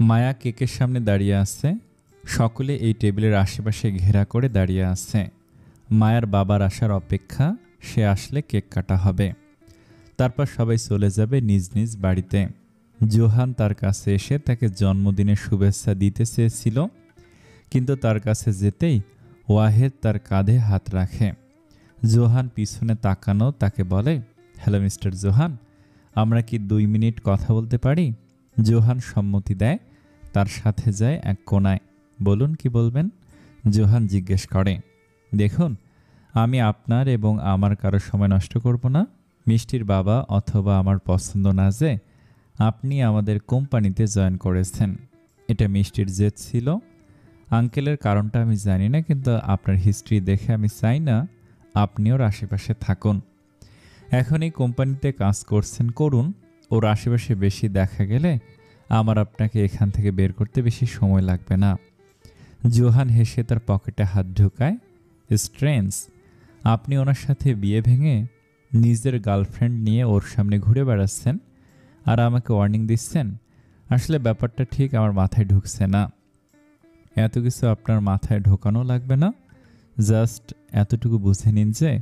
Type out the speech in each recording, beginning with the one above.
মায়া কেকের সামনে দাঁড়িয়ে আছে। সকলে এই টেবিলের আশেপাশে ঘেরা করে দাঁড়িয়ে আছে। মায়ার বাবার আসার অপেক্ষা, সে আসলে কেক কাটা হবে। তারপর সবাই চলে যাবে নিজ নিজ বাড়িতে। জোহান তার কাছে এসে তাকে জন্মদিনের শুভেচ্ছা দিতে চেয়েছিল, কিন্তু তার কাছে যেতেই ওয়াহেদ তার কাঁধে হাত রাখে। জোহান পিছনে তাকানো তাকে বলে, হ্যালো মিস্টার জোহান, আমরা কি 2 মিনিট কথা বলতে পারি? জোহান সম্মতি দেয়, তার সাথে যায় এক কোণায়। বলুন কি বলবেন? জোহান জিজ্ঞেস করে। দেখুন, আমি আপনার এবং আমার কারো সময় নষ্ট করব না। মিষ্টির বাবা অথবা আমার পছন্দ না যে আপনি আমাদের কোম্পানিতে জয়েন করেছেন, এটা মিষ্টির জেদ ছিল। আঙ্কেলের কারণটা আমি জানি না, কিন্তু আপনার হিস্ট্রি দেখে আমি চাই না আপনি ওর আশেপাশে থাকুন। এখন এই কোম্পানিতে কাজ করছেন, করুন। ওর আশেপাশে বেশি দেখা গেলে আমার আপনাকে এখান থেকে বের করতে বেশি সময় লাগবে না। জোহান হেসে তার পকেটে হাত ঢুকায়। স্ট্রেঞ্জ, আপনি ওনার সাথে বিয়ে ভেঙে নিজের গার্লফ্রেন্ড নিয়ে ওর সামনে ঘুরে বেড়াচ্ছেন আর আমাকে ওয়ার্নিং দিচ্ছেন। আসলে ব্যাপারটা ঠিক আমার মাথায় ঢুকছে না। এত কিছু আপনার মাথায় ঢোকানো লাগবে না, জাস্ট এতটুকু বুঝে নিন যে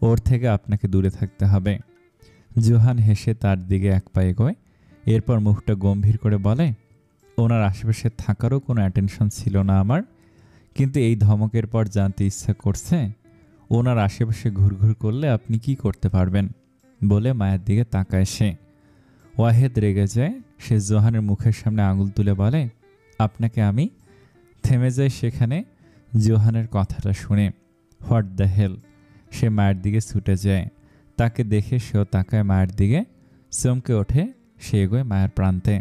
ওর থেকে আপনাকে দূরে থাকতে হবে। জোহান হেসে তার দিকে এক পা এগোয়, এরপর মুখটা গম্ভীর করে বলে, ওনার আশেপাশে থাকারও কোনো অ্যাটেনশন ছিল না আমার, কিন্তু এই ধমকের পর জানতে ইচ্ছা করছে ওনার আশেপাশে ঘুরঘুর করলে আপনি কি করতে পারবেন, বলে মায়ের দিকে তাকায় সে। ওয়াহেদ রেগে যায়, সে জোহানের মুখের সামনে আঙুল তুলে বলে, আপনাকে আমি। থেমে যায় সেখানে জোহানের কথাটা শুনে। হোয়াট দ্য হেল, সে মায়ের দিকে ছুটে যায়। তাকে দেখে সেও তাকায় মায়ের দিকে। চমকে ওঠে, সে এগোয় মায়ের প্রান্তে।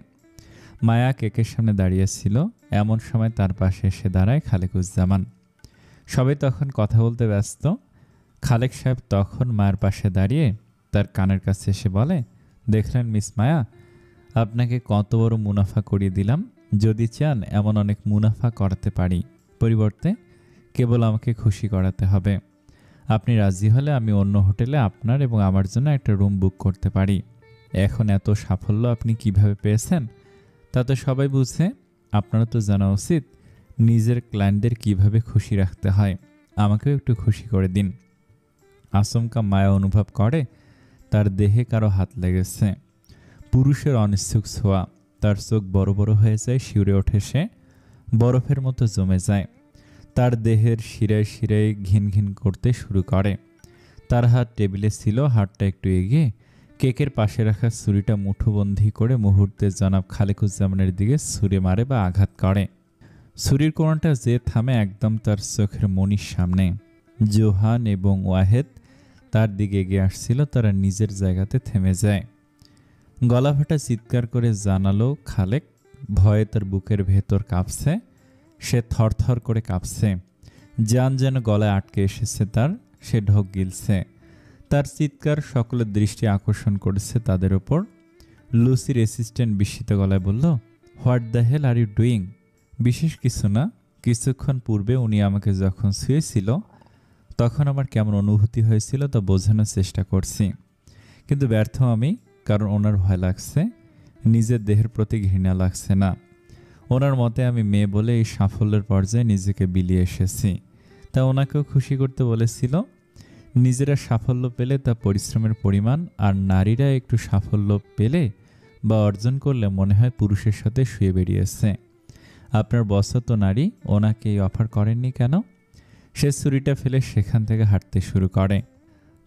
মায়া কেকের সামনে দাঁড়িয়েছিল, এমন সময় তার পাশে এসে দাঁড়ায় খালেকুজ্জামান। সবাই তখন কথা বলতে ব্যস্ত। খালেক সাহেব তখন মায়ের পাশে দাঁড়িয়ে তার কানের কাছে এসে বলে, দেখলেন মিস মায়া, আপনাকে কত বড় মুনাফা করিয়ে দিলাম। যদি চান এমন অনেক মুনাফা করাতে পারি, পরিবর্তে কেবল আমাকে খুশি করাতে হবে। আপনি রাজি হলে আমি অন্য হোটেলে আপনার এবং আমার জন্য একটা রুম বুক করতে পারি। এখন এত সাফল্য আপনি কিভাবে পেয়েছেন তা তো সবাই বুঝে। আপনারও তো জানা উচিত নিজের ক্লায়েন্টদের কিভাবে খুশি রাখতে হয়। আমাকেও একটু খুশি করে দিন। আচমকা মায়া অনুভব করে তার দেহে কারো হাত লেগেছে। পুরুষের অনিচ্ছুক ছোঁয়া। তার চোখ বড় বড় হয়ে যায়, শিউরে ওঠে সে, বরফের মতো জমে যায়। তার দেহের শিরায় শিরায় ঘিন ঘিন করতে শুরু করে। তার হাত টেবিলে ছিল, হাতটা একটু এগিয়ে কেকের পাশে রাখা ছুরিটা মুঠোবন্দি করে মুহূর্তে জনাব খালেকুজ্জামানের দিকে ছুরি মারে বা আঘাত করে। ছুরির কোণাটা যে থামে একদম তার চোখের মণির সামনে। জোহান এবং ওয়াহেদ তার দিকে এগিয়ে আসছিল, তারা নিজের জায়গাতে থেমে যায়। গলাফাটা চিৎকার করে জানালো খালেক। ভয়ে তার বুকের ভেতর কাঁপছে, সে থরথর করে কাঁপছে। জান যেন গলায় আটকে এসেছে তার, সে ঢোক গিলছে। তার চিৎকার সকলের দৃষ্টি আকর্ষণ করেছে তাদের ওপর। লুসির অ্যাসিস্ট্যান্ট বিস্মিত গলায় বলল, what the hell are you doing? বিশেষ কিছু না, কিছুক্ষণ পূর্বে উনি আমাকে যখন শুয়েছিল তখন আমার কেমন অনুভূতি হয়েছিল তা বোঝানোর চেষ্টা করছি, কিন্তু ব্যর্থ আমি, কারণ ওনার ভয় লাগছে, নিজের দেহের প্রতি ঘৃণা লাগছে না। ওনার মতে আমি মেয়ে বলে এই সাফল্যের পর্যায়ে নিজেকে বিলিয়ে এসেছি, তা ওনাকেও খুশি করতে বলেছিল। নিজেরা সাফল্য পেলে তা পরিশ্রমের পরিমাণ, আর নারীরা একটু সাফল্য পেলে বা অর্জন করলে মনে হয় পুরুষের সাথে শুয়ে বেরিয়েছে। আপনার বসও তো নারী, ওনাকে এই অফার করেননি কেন? সে ছুরিটা ফেলে সেখান থেকে হাঁটতে শুরু করে।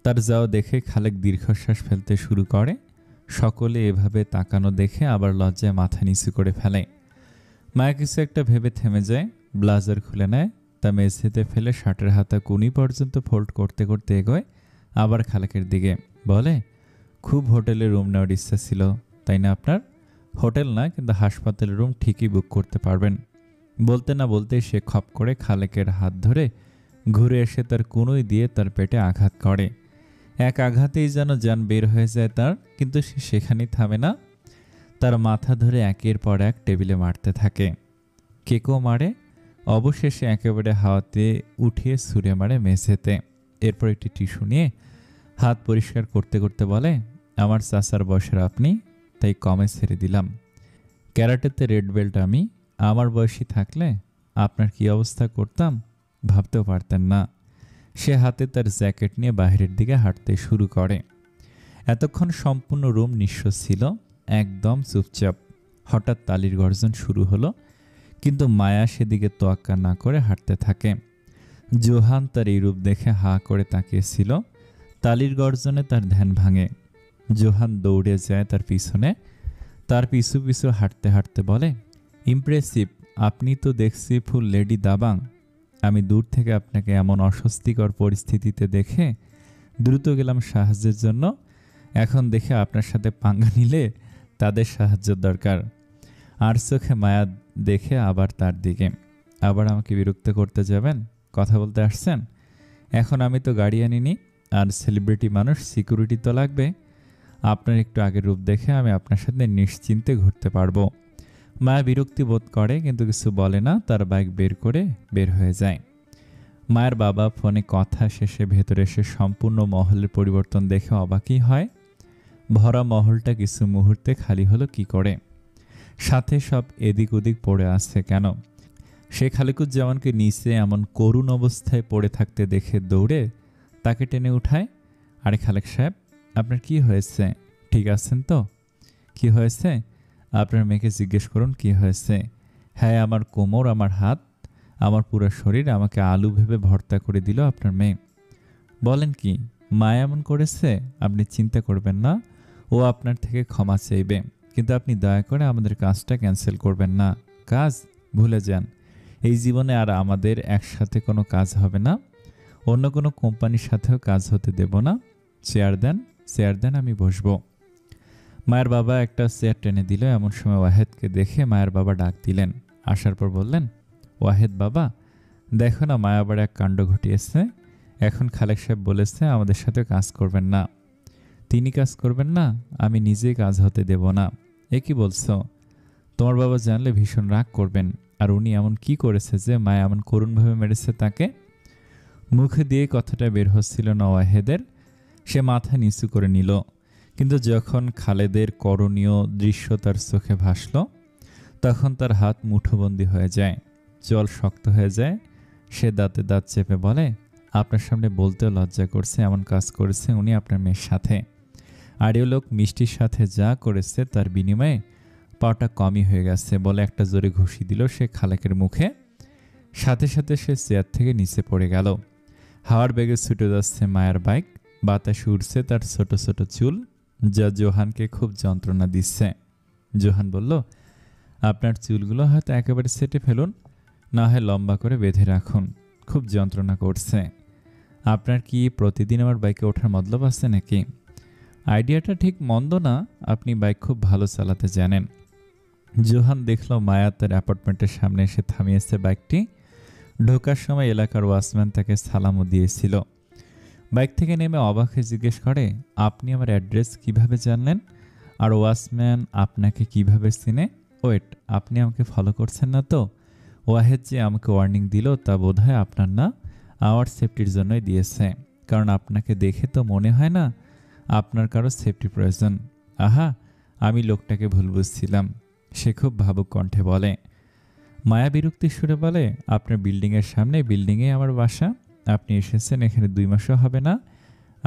তার যাও দেখে খালেক দীর্ঘশ্বাস ফেলতে শুরু করে। সকলে এভাবে তাকানো দেখে আবার লজ্জায় মাথা নিচু করে ফেলে। মায়া কিছু একটা ভেবে থেমে যায়, ব্লাজার খুলে নেয়, তা মেঝেতে ফেলে শার্টের হাতা কুনি পর্যন্ত ফোল্ড করতে করতে এগোয় আবার খালেকের দিকে। বলে, খুব হোটেলে রুম নেওয়ার ইচ্ছা ছিল তাই না আপনার? হোটেল না, কিন্তু হাসপাতালের রুম ঠিকই বুক করতে পারবেন। বলতে না বলতে সে খপ করে খালেকের হাত ধরে ঘুরে এসে তার কুনুই দিয়ে তার পেটে আঘাত করে। এক আঘাতেই যেন জান বের হয়ে যায় তার, কিন্তু সে সেখানেই থামে না। তার মাথা ধরে একের পর এক টেবিলে মারতে থাকে। কেকও মারে, অবশেষে একেবারে হাওয়াতে উঠিয়ে ছুঁড়ে মারে মেঝেতে। এরপর একটি টিস্যু নিয়ে হাত পরিষ্কার করতে করতে বলে, আমার চাচার বয়সের আপনি, তাই কমে ছেড়ে দিলাম। ক্যারাটেতে রেড বেল্ট আমি। আমার বয়সী থাকলে আপনার কি অবস্থা করতাম ভাবতেও পারতেন না। সে হাতে তার জ্যাকেট নিয়ে বাইরের দিকে হাঁটতে শুরু করে। এতক্ষণ সম্পূর্ণ রুম নিঃশ্বাস ছিল, একদম চুপচাপ। হঠাৎ তালির গর্জন শুরু হলো, কিন্তু মায়া সেদিকে তোয়াক্কা না করে হাঁটতে থাকে। জোহান তার এই রূপ দেখে হাঁ করে তাকিয়েছিল। তালির গর্জনে তার ধ্যান ভাঙে। জোহান দৌড়ে যায় তার পিছনে, তার পিছু পিছু হাঁটতে হাঁটতে বলে, ইমপ্রেসিভ, আপনি তো দেখছি ফুল লেডি দাবাং। আমি দূর থেকে আপনাকে এমন অস্বস্তিকর পরিস্থিতিতে দেখে দ্রুত গেলাম সাহায্যের জন্য। এখন দেখে আপনার সাথে পাঙ্গা নিলে তাদের সাহায্য দরকার। আর চোখে মায়া দেখে আবার তার দিকে। আবার আমাকে বিরক্ত করতে যাবেন? কথা বলতে আসছেন? এখন আমি তো গাড়ি আনিনি, আর সেলিব্রিটি মানুষ, সিকিউরিটি তো লাগবে। আপনার একটু আগের রূপ দেখে আমি আপনার সাথে নিশ্চিন্তে ঘুরতে পারবো। মায়া বিরক্তি বোধ করে, কিন্তু কিছু বলে না। তার বাইক বের করে বের হয়ে যায়। মায়ের বাবা ফোনে কথা শেষে ভেতরে এসে সম্পূর্ণ মহলের পরিবর্তন দেখে অবাকই হয়। ভরা মহলটা কিছু মুহূর্তে খালি হলো কি করে? সাথে সব এদিক ওদিক পড়ে আছে কেন? সে খালিকুজ্জামানকে নিচে এমন করুণ অবস্থায় পড়ে থাকতে দেখে দৌড়ে তাকে টেনে উঠায়। আরে খালেক সাহেব, আপনার কি হয়েছে? ঠিক আছেন তো? কি হয়েছে? আপনার মেয়েকে জিজ্ঞেস করুন কি হয়েছে। হ্যাঁ, আমার কোমর, আমার হাত, আমার পুরো শরীর আমাকে আলু ভেবে ভর্তা করে দিল আপনার মেয়ে। বলেন কি, মায়া এমন করেছে? আপনি চিন্তা করবেন না, ও আপনার থেকে ক্ষমা চাইবে, কিন্তু আপনি দয়া করে আমাদের কাজটা ক্যান্সেল করবেন না। কাজ ভুলে যান। এই জীবনে আর আমাদের একসাথে কোনো কাজ হবে না। অন্য কোনো কোম্পানির সাথেও কাজ হতে দেব না। চেয়ার দেন, চেয়ার দেন, আমি বসবো। মায়ের বাবা একটা চেয়ার টেনে দিল। এমন সময় ওয়াহেদকে দেখে মায়ের বাবা ডাক দিলেন। আসার পর বললেন, ওয়াহেদ বাবা, দেখো না মায়া আবার এক কাণ্ড ঘটিয়েছে। এখন খালেক সাহেব বলেছে আমাদের সাথে কাজ করবেন না। তিনি কাজ করবেন না? আমি নিজেই কাজ হতে দেব না। এ কি বলছো? তোমার বাবা জানলে ভীষণ রাগ করবেন। আর উনি এমন কি করেছে যে মায়া এমন করুণভাবে মেরেছে তাকে? মুখে দিয়ে কথাটা বের হচ্ছিল না ওয়াহেদের। সে মাথা নিচু করে নিল। কিন্তু যখন খালেদের করণীয় দৃশ্য তার চোখে ভাসল, তখন তার হাত মুঠোবন্দি হয়ে যায়, জল শক্ত হয়ে যায়। সে দাঁতে দাঁত চেপে বলে, আপনার সামনে বলতেও লজ্জা করছে, এমন কাজ করেছে উনি আপনার মেয়ের সাথে। আর এ লোক মিষ্টির সাথে যা করেছে তার বিনিময়ে পাওয়াটা কমই হয়ে গেছে বলে একটা জোরে ঘুষি দিল সে খালেকের মুখে। সাথে সাথে সে চেয়ার থেকে নিচে পড়ে গেল। হাওয়ার বেগে ছুটে যাচ্ছে মায়ের বাইক। বাতাসে উড়ছে তার ছোট ছোট চুল, যা জোহানকে খুব যন্ত্রণা দিচ্ছে। জোহান বলল, আপনার চুলগুলো হয়তো একেবারে সেটে ফেলুন, না হয় লম্বা করে বেঁধে রাখুন, খুব যন্ত্রণা করছে। আপনার কি প্রতিদিন আমার বাইকে ওঠার মতলব আছে নাকি? আইডিয়াটা ঠিক মন্দ না, আপনি বাইক খুব ভালো চালাতে জানেন। জোহান দেখল মায়া তার অ্যাপার্টমেন্টের সামনে এসে থামিয়েছে বাইকটি। ঢোকার সময় এলাকার ওয়াচম্যান তাকে সালামও দিয়েছিল। বাইক থেকে নেমে অবাক হয়ে জিজ্ঞেস করে, আপনি আমার অ্যাড্রেস কিভাবে জানলেন? আর ওয়াচম্যান আপনাকে কিভাবে চিনে? ওয়েট, আপনি আমাকে ফলো করছেন না তো? ওয়াহেদ যে আমাকে ওয়ার্নিং দিল তা বোধহয় আপনার না, আমার সেফটির জন্যই দিয়েছে। কারণ আপনাকে দেখে তো মনে হয় না আপনার কারো সেফটি প্রয়োজন। আহা, আমি লোকটাকে ভুল বুঝছিলাম, সে খুব ভাবুক কণ্ঠে বলে। মায়া বিরক্তির সুরে বলে, আপনার বিল্ডিংয়ের সামনে, বিল্ডিংয়ে আমার বাসা। আপনি এসেছেন এখানে 2 মাসও হবে না।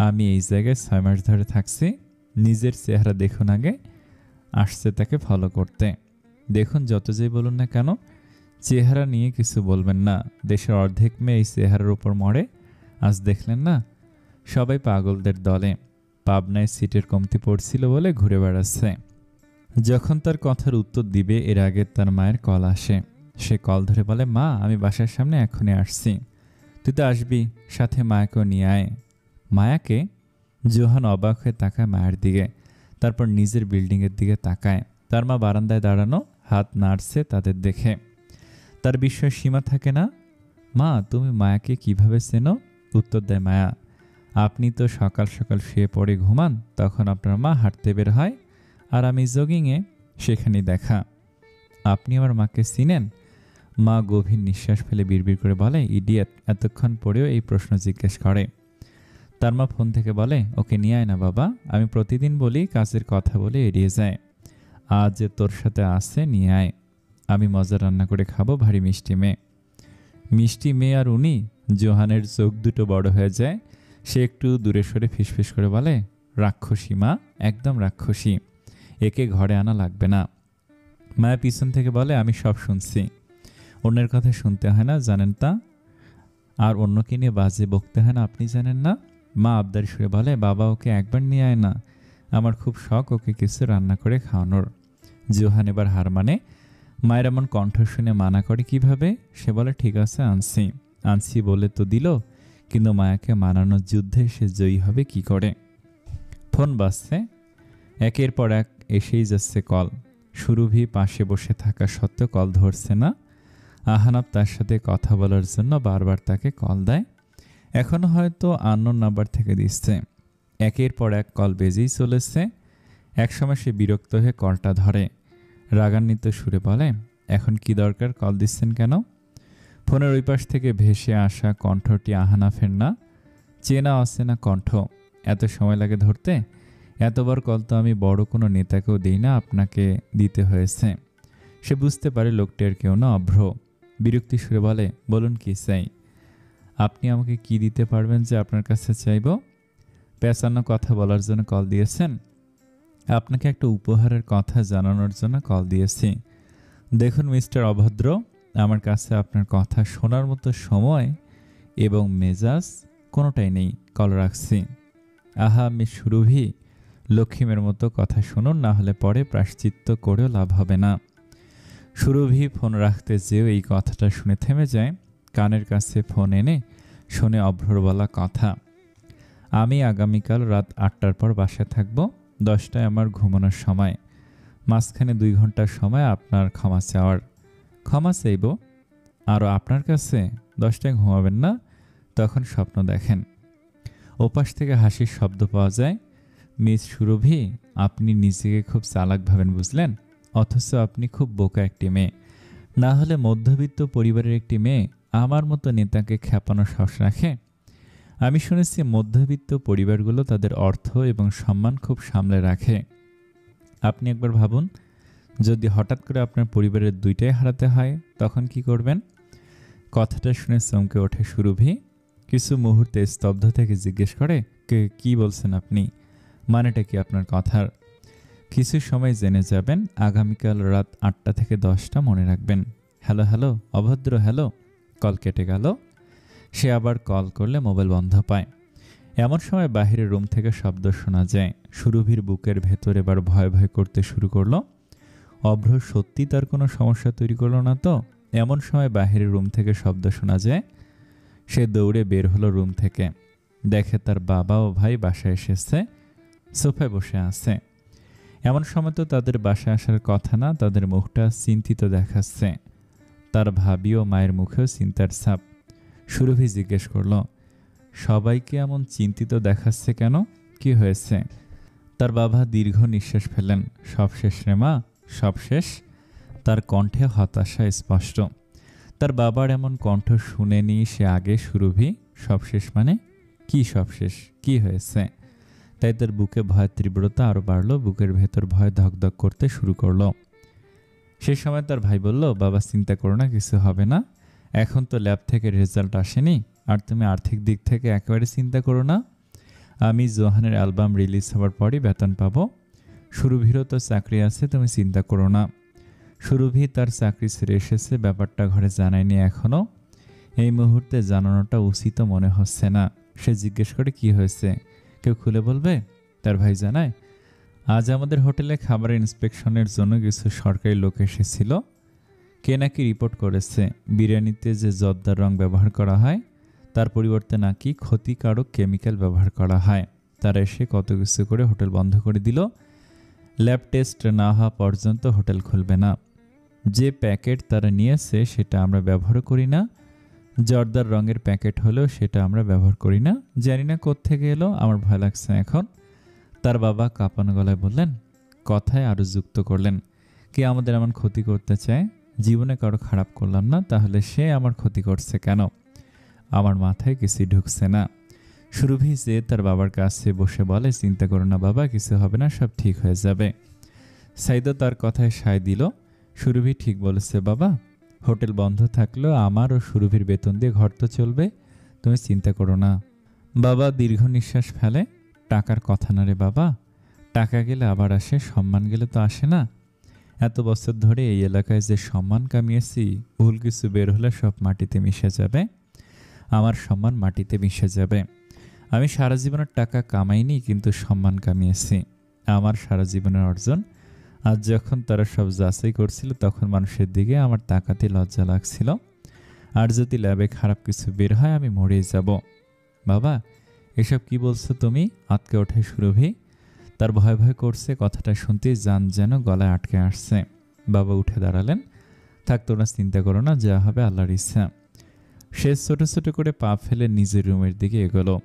আমি এই জায়গায় 6 মাস ধরে থাকছি। নিজের চেহারা দেখুন আগে। আসছে তাকে ফলো করতে। দেখুন, যত যেই বলুন না কেন, চেহারা নিয়ে কিছু বলবেন না। দেশের অর্ধেক মেয়ে এই চেহারার উপর মরে। আজ দেখলেন না, সবাই পাগলদের দলে। পাবনায় সিটের কমতি পড়ছিল বলে ঘুরে বেড়াচ্ছে। যখন তার কথার উত্তর দিবে এর আগে তার মায়ের কল আসে। সে কল ধরে বলে, মা, আমি বাসার সামনে এখনই আসছি। তুই তো আসবি, সাথে মায়াকেও নিয়ে আয়। মায়াকে? জোহান অবাক হয়ে তাকায় মায়ের দিকে, তারপর নিজের বিল্ডিংয়ের দিকে তাকায়। তার মা বারান্দায় দাঁড়ানো, হাত নাড়ছে তাদের দেখে। তার বিস্ময়ের সীমা থাকে না। মা, তুমি মায়াকে কিভাবে চেনো? উত্তর দেয় মায়া, আপনি তো সকাল সকাল শুয়ে পড়ে ঘুমান, তখন আপনার মা হাঁটতে বের হয়, আর আমি জগিংয়ে, সেখানেই দেখা। আপনি আমার মাকে চিনেন? মা গভীর নিঃশ্বাস ফেলে বিড়বিড় করে বলে, ইডিয়েট, এতক্ষণ পরেও এই প্রশ্ন জিজ্ঞেস করে। তার মা ফোন থেকে বলে, ওকে নিয়ে আয় না বাবা। আমি প্রতিদিন বলি, কাজের কথা বলে এড়িয়ে যায়। আজ যে তোর সাথে আছে নিয়ে আয়, আমি মজা রান্না করে খাবো। ভারী মিষ্টি মেয়ে। মিষ্টি মেয়ে আর উনি। জোহানের চোখ দুটো বড় হয়ে যায়। সে একটু দূরে সরে ফিসফিস করে বলে, রাক্ষসী মা, একদম রাক্ষসী, একে ঘরে আনা লাগবে না। মায়া পিছন থেকে বলে, আমি সব শুনছি। অন্যের কথা শুনতে হয় না, জানেন তা? আর অন্যকে নিয়ে বাজে বকতে হয় না, আপনি জানেন না? মা আবদারি সুরে বলে, বাবা ওকে একবার নিয়ে আয় না, আমার খুব শখ ওকে কিছু রান্না করে খাওয়ানোর। জোহান এবার হার মানে। মায়ের এমন কণ্ঠ শুনে মানা করে কিভাবে? সে বলে, ঠিক আছে, আনছি আনছি বলে তো দিল, কিন্তু মায়াকে মানানোর যুদ্ধে সে জয়ী হবে কি করে? ফোন বাজছে, একের পর এক এসেই যাচ্ছে কল। সুরভি পাশে বসে থাকা সত্ত্বেও কল ধরছে না। আহনাব তার সাথে কথা বলার জন্য বারবার তাকে কল দেয়। এখনও হয়তো আননোন নাম্বার থেকে দিচ্ছে। একের পর এক কল বেজেই চলেছে। একসময় সে বিরক্ত হয়ে কলটা ধরে। রাগান্বিত সুরে বলে, এখন কি দরকার, কল দিচ্ছেন কেন? ফোনের ওই পাশ থেকে ভেসে আসা কণ্ঠটি আহনাফের না, চেনা অচেনা কণ্ঠ। এত সময় লাগে ধরতে? এতবার কল তো আমি বড় কোনো নেতাকেও দিই না, আপনাকে দিতে হয়েছে। সে বুঝতে পারে লোকটি আর কেউ না, অভ্র। বিরক্তি সুরে বলে, বলুন কি চাই? আপনি আমাকে কি দিতে পারবেন যে আপনার কাছে চাইব? পেঁচানো কথা বলার জন্য কল দিয়েছেন? আপনাকে একটা উপহারের কথা জানানোর জন্য কল দিয়েছি। দেখুন মিস্টার অভদ্র, আমার কাছে আপনার কথা শোনার মতো সময় এবং মেজাজ কোনোটাই নেই, কল রাখছি। আহা মিস সুরভি, লক্ষ্মীমের মতো কথা শুনুন, না হলে পরে প্রায়শ্চিত্ত করেও লাভ হবে না। সুরভি ফোন রাখতে যেও এই কথাটা শুনে থেমে যায়। কানের কাছে ফোন এনে শোনে অভ্রর বলা কথা, আমি আগামীকাল রাত 8টার পর বাসায় থাকবো। 10টায় আমার ঘুমানোর সময়। মাঝখানে 2 ঘন্টার সময় আপনার ক্ষমা চাওয়ার। ক্ষমা চাইব? আরও আপনার কাছে? 10টায় ঘুমাবেন না? তখন স্বপ্ন দেখেন। ওপাশ থেকে হাসির শব্দ পাওয়া যায়। মিস সুরভি, আপনি নিজেকে খুব চালাক ভাবেন বুঝলেন, অথচ আপনি খুব বোকা একটি মেয়ে। না হলে মধ্যবিত্ত পরিবারের একটি মেয়ে আমার মতো নেতাকে খেপানোর সাহস রাখে? আমি শুনেছি মধ্যবিত্ত পরিবারগুলো তাদের অর্থ এবং সম্মান খুব সামলে রাখে। আপনি একবার ভাবুন, যদি হঠাৎ করে আপনার পরিবারের দুইটাই হারাতে হয়, তখন কি করবেন? কথাটা শুনে চমকে ওঠে সুরভি। কিছু মুহূর্তে স্তব্ধ থেকে জিজ্ঞেস করে, কি বলছেন আপনি? মানেটা কি আপনার কথার? কিছু সময় জেনে যাবেন। আগামীকাল রাত 8টা থেকে 10টা মনে রাখবেন। হ্যালো হ্যালো অভদ্র, হ্যালো। কল কেটে গেল। সে আবার কল করলে মোবাইল বন্ধ পায়। এমন সময় বাহিরের রুম থেকে শব্দ শোনা যায়। সুরভির বুকের ভেতর এবার ভয় ভয় করতে শুরু করলো। অভ্র সত্যি তার কোনো সমস্যা তৈরি করলো না তো? এমন সময় বাহিরের রুম থেকে শব্দ শোনা যায়। সে দৌড়ে বের হলো রুম থেকে। দেখে তার বাবা ও ভাই বাসায় এসেছে, সোফায় বসে আছে। এমন সময় তো তাদের বাসায় আসার কথা না, তাদের মুখটা চিন্তিত দেখাচ্ছে। তার ভাবি ও মায়ের মুখেও চিন্তার ছাপ। সুরভি জিজ্ঞেস করলো, সবাইকে এমন চিন্তিত দেখাচ্ছে কেন? কি হয়েছে? তার বাবা দীর্ঘ নিঃশ্বাস ফেলেন। সব শেষ রে মা, সব শেষ। তার কণ্ঠে হতাশা স্পষ্ট। তার বাবার এমন কণ্ঠ শুনেনি সে আগে। সুরভি, সব শেষ মানে? কি সব শেষ? কি হয়েছে? তাই তার বুকে ভয়ের তীব্রতা আরও বাড়ল। বুকের ভেতর ভয় ধকধক করতে শুরু করলো। সে সময় তার ভাই বলল, বাবা চিন্তা করো না, কিছু হবে না। এখন তো ল্যাব থেকে রেজাল্ট আসেনি, আর তুমি আর্থিক দিক থেকে একেবারে চিন্তা করো না। আমি জোহানের অ্যালবাম রিলিজ হওয়ার পরই বেতন পাবো। সুরভিরও তো চাকরি আছে, তুমি চিন্তা করো না। সুরভি তার চাকরি ছেড়ে এসেছে, ব্যাপারটা ঘরে জানায়নি এখনও। এই মুহূর্তে জানানোটা উচিত মনে হচ্ছে না। সে জিজ্ঞেস করে, কি হয়েছে? কেউ খুলে বলবে? তার ভাই জানায়, আজ আমাদের হোটেলে খাবারের ইন্সপেকশনের জন্য কিছু সরকারি লোক এসেছিল। কে নাকি রিপোর্ট করেছে বিরিয়ানিতে যে জর্দার রং ব্যবহার করা হয় তার পরিবর্তে নাকি ক্ষতিকারক কেমিক্যাল ব্যবহার করা হয়। তারা এসে কত কিছু করে হোটেল বন্ধ করে দিল। ল্যাব টেস্ট না হওয়া পর্যন্ত হোটেল খুলবে না। যে প্যাকেট তারা নিয়েছে সেটা আমরা ব্যবহার করি না। জর্দার রঙের প্যাকেট হলেও সেটা আমরা ব্যবহার করি না। জানি না কোত্থেকে এলো, আমার ভয় লাগছে এখন। তার বাবা কাঁপানো গলায় বললেন, কথায় আরও যুক্ত করলেন, কে আমাদের এমন ক্ষতি করতে চায়? জীবনে কারো খারাপ করলাম না, তাহলে সে আমার ক্ষতি করছে কেন? আমার মাথায় কিছুই ঢুকছে না। সুরভি যে তার বাবার কাছে বসে বলে, চিন্তা করো না বাবা, কিছু হবে না, সব ঠিক হয়ে যাবে। সাইদা তার কথায় সায় দিল। সুরভি ঠিক বলেছে বাবা, হোটেল বন্ধ থাকলেও আমার ও সুরভির বেতন দিয়ে ঘর তো চলবে, তুমি চিন্তা করো না। বাবা দীর্ঘ নিঃশ্বাস ফেলে। টাকার কথা না রে বাবা, টাকা গেলে আবার আসে, সম্মান গেলে তো আসে না। এত বছর ধরে এই এলাকায় যে সম্মান কামিয়েছি, ভুল কিছু বের হলে সব মাটিতে মিশে যাবে, আমার সম্মান মাটিতে মিশে যাবে। আমি সারা জীবনের টাকা কামাইনি, কিন্তু সম্মান কামিয়েছি, আমার সারা জীবনের অর্জন। আজ যখন তারা সব যাচাই করছিল তখন মানুষের দিকে আমার তাকাতে লজ্জা লাগছিল। আর যদি ল্যাবে খারাপ কিছু বের হয় আমি মরেই যাব। বাবা এসব কি বলছো তুমি? আটকে ওঠে সুরভি। তার ভয় ভয় করছে, কথাটা শুনতেই জান যেন গলায় আটকে আসছে। বাবা উঠে দাঁড়ালেন। থাক, তোমরা চিন্তা করো না, যা হবে আল্লাহর ইচ্ছা। সে ছোট ছোট করে পা ফেলে নিজের রুমের দিকে এগোলো।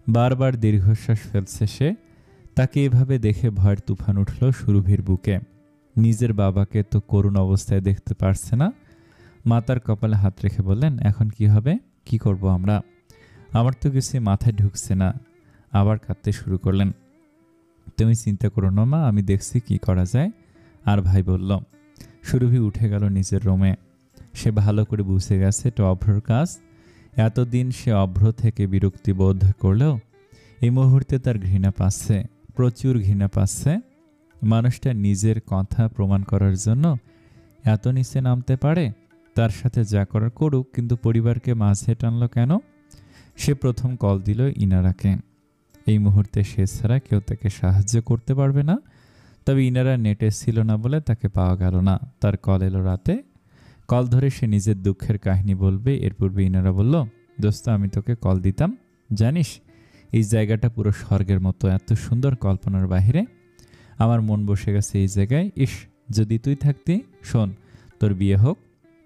বারবার দীর্ঘশ্বাস ফেলছে সে। তাকে এভাবে দেখে ভয়ের তুফান উঠল সুরভির বুকে। নিজের বাবাকে তো করুণ অবস্থায় দেখতে পারছে না। মাতার কপালে হাত রেখে বললেন, এখন কি হবে, কি করব আমরা? আমার তো কিছু মাথায় ঢুকছে না। আবার কাঁদতে শুরু করলেন। তুমি চিন্তা করো না মা, আমি দেখছি কি করা যায়। আর ভাই বলল। সুরভি উঠে গেল নিজের রুমে। সে ভালো করে বুঝে গেছে এটা অভ্রর কাজ। এতদিন সে অভ্র থেকে বিরক্তি বোধ করলেও এই মুহূর্তে তার ঘৃণা পাচ্ছে, প্রচুর ঘৃণা পাচ্ছে। মানুষটা নিজের কথা প্রমাণ করার জন্য এত নিচে নামতে পারে? তার সাথে যা করার করুক, কিন্তু পরিবারকে মাঝে টানলো কেন? সে প্রথম কল দিল ইনারাকে। এই মুহূর্তে সে ছাড়া কেউ তাকে সাহায্য করতে পারবে না। তবে ইনারা নেটে ছিল না বলে তাকে পাওয়া গেল না। তার কল এলো রাতে। কল ধরে সে নিজের দুঃখের কাহিনী বলবে। এর পূর্বে ইনারা বলল, দোস্ত আমি তোকে কল দিতাম, জানিস এই জায়গাটা পুরো স্বর্গের মতো, এত সুন্দর, কল্পনার বাহিরে। আমার মন বসে গেছে এই জায়গায়। ইস, যদি তুই থাকতি। শোন, তোর বিয়ে হোক,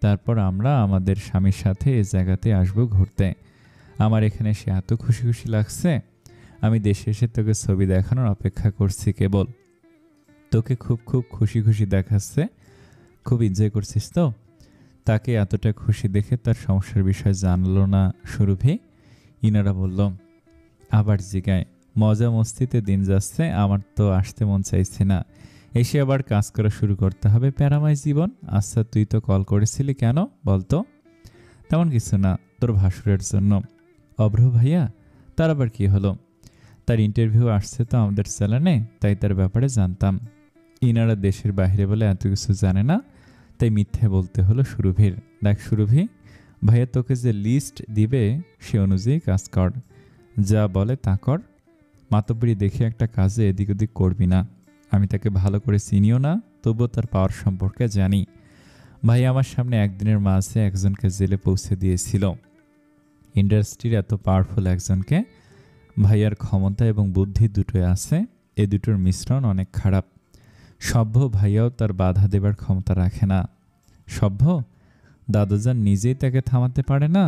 তারপর আমরা আমাদের স্বামীর সাথে এই জায়গাতে আসবো ঘুরতে। আমার এখানে সে এত খুশি খুশি লাগছে, আমি দেশে এসে তোকে ছবি দেখানোর অপেক্ষা করছি কেবল। তোকে খুব খুব খুশি খুশি দেখাচ্ছে, খুব এনজয় করছিস তো? তাকে এতটা খুশি দেখে তার সমস্যার বিষয় জানলো না সুরভি। ইনারা বলল, আবার জিগায়, মজা মস্তিতে দিন যাচ্ছে, আমার তো আসতে মন চাইছে না, এসে আবার কাজ করা শুরু করতে হবে, প্যারামাই জীবন। আচ্ছা তুই তো কল করেছিলি কেন বলতো? তেমন কিছু না, তোর ভাসুরের জন্য। অভ্র ভাইয়া? তার আবার কি হলো? তার ইন্টারভিউ আসছে তো আমাদের চ্যানেলে, তাই তার ব্যাপারে জানতাম। ইনারা দেশের বাইরে বলে এত কিছু জানে না, তাই মিথ্যে বলতে হলো সুরভির। দেখ সুরভি, ভাইয়া তোকে যে লিস্ট দিবে সে অনুযায়ী কাজ কর, যা বলে তা কর। মাতব্বরি দেখে একটা কাজে এদিক ওদিক করবি না। আমি তাকে ভালো করে চিনিও না, তবুও তার পাওয়ার সম্পর্কে জানি। ভাই আমার সামনে একদিনের মাঝে একজনকে জেলে পৌঁছে দিয়েছিল। ইন্ডাস্ট্রির এত পাওয়ারফুল একজনকে, ভাইয়ার ক্ষমতা এবং বুদ্ধি দুটোই আছে, এ দুটোর মিশ্রণ অনেক খারাপ। সভ্য ভাইয়াও তার বাধা দেবার ক্ষমতা রাখে না। সভ্য দাদাজান নিজেই তাকে থামাতে পারে না।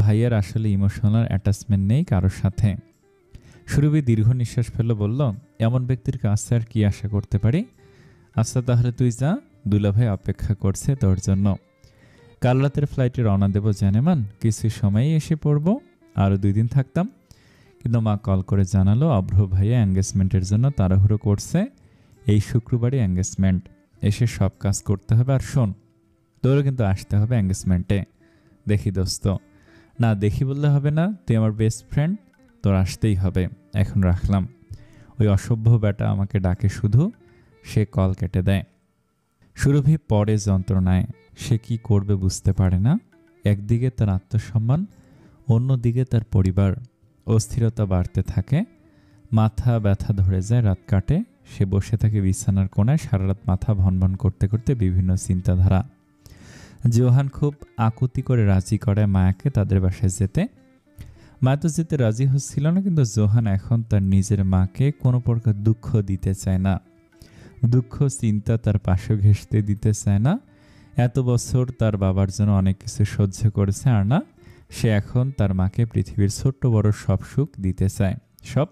ভাইয়ার আসলে ইমোশনাল অ্যাটাচমেন্ট নেই কারোর সাথে। সুরভি দীর্ঘ নিঃশ্বাস ফেলে বলল, এমন ব্যক্তির কাছে আর কি আশা করতে পারি? আচ্ছা তাহলে তুই যা, দুলাভাই অপেক্ষা করছে তোর জন্য। কাল রাতের ফ্লাইটে রওনা দেব জানেমান, কিছু সময়ই এসে পড়ব, আরও 2 দিন থাকতাম। কিন্তু মা কল করে জানালো অভ্র ভাইয়া এঙ্গেজমেন্টের জন্য তাড়াহুড়ো করছে, এই শুক্রবারই এঙ্গেজমেন্ট, এসে সব কাজ করতে হবে। আর শোন, তোরও কিন্তু আসতে হবে এঙ্গেজমেন্টে। দেখি দোস্ত, না দেখি বললে হবে না, তুই আমার বেস্ট ফ্রেন্ড, তোর আসতেই হবে। এখন রাখলাম। ওই অসভ্য বেটা আমাকে ডাকে শুধু। সে কল কেটে দেয়। সুরভি পরে যন্ত্রণায়, সে কি করবে বুঝতে পারে না। একদিকে তার আত্মসম্মান, অন্যদিকে তার পরিবার। অস্থিরতা বাড়তে থাকে, মাথা ব্যথা ধরে যায়, রাত কাটে। সে বসে থাকে বিছানার কোণায়, সারা রাত মাথা ভনভন করতে করতে বিভিন্ন চিন্তাধারা। জোহান খুব আকুতি করে রাজি করায় মায়াকে তাদের বাসায় যেতে। মায়া তো যেতে রাজি হচ্ছিল না, কিন্তু জোহান এখন তার নিজের মাকে কোনো প্রকার দুঃখ দিতে চায় না। দুঃখ চিন্তা তার পাশে ঘেঁষতে দিতে চায় না। এত বছর তার বাবার জন্য অনেক কিছু সহ্য করেছে, আর না, সে এখন তার মাকে পৃথিবীর ছোট্ট বড় সব সুখ দিতে চায়, সব।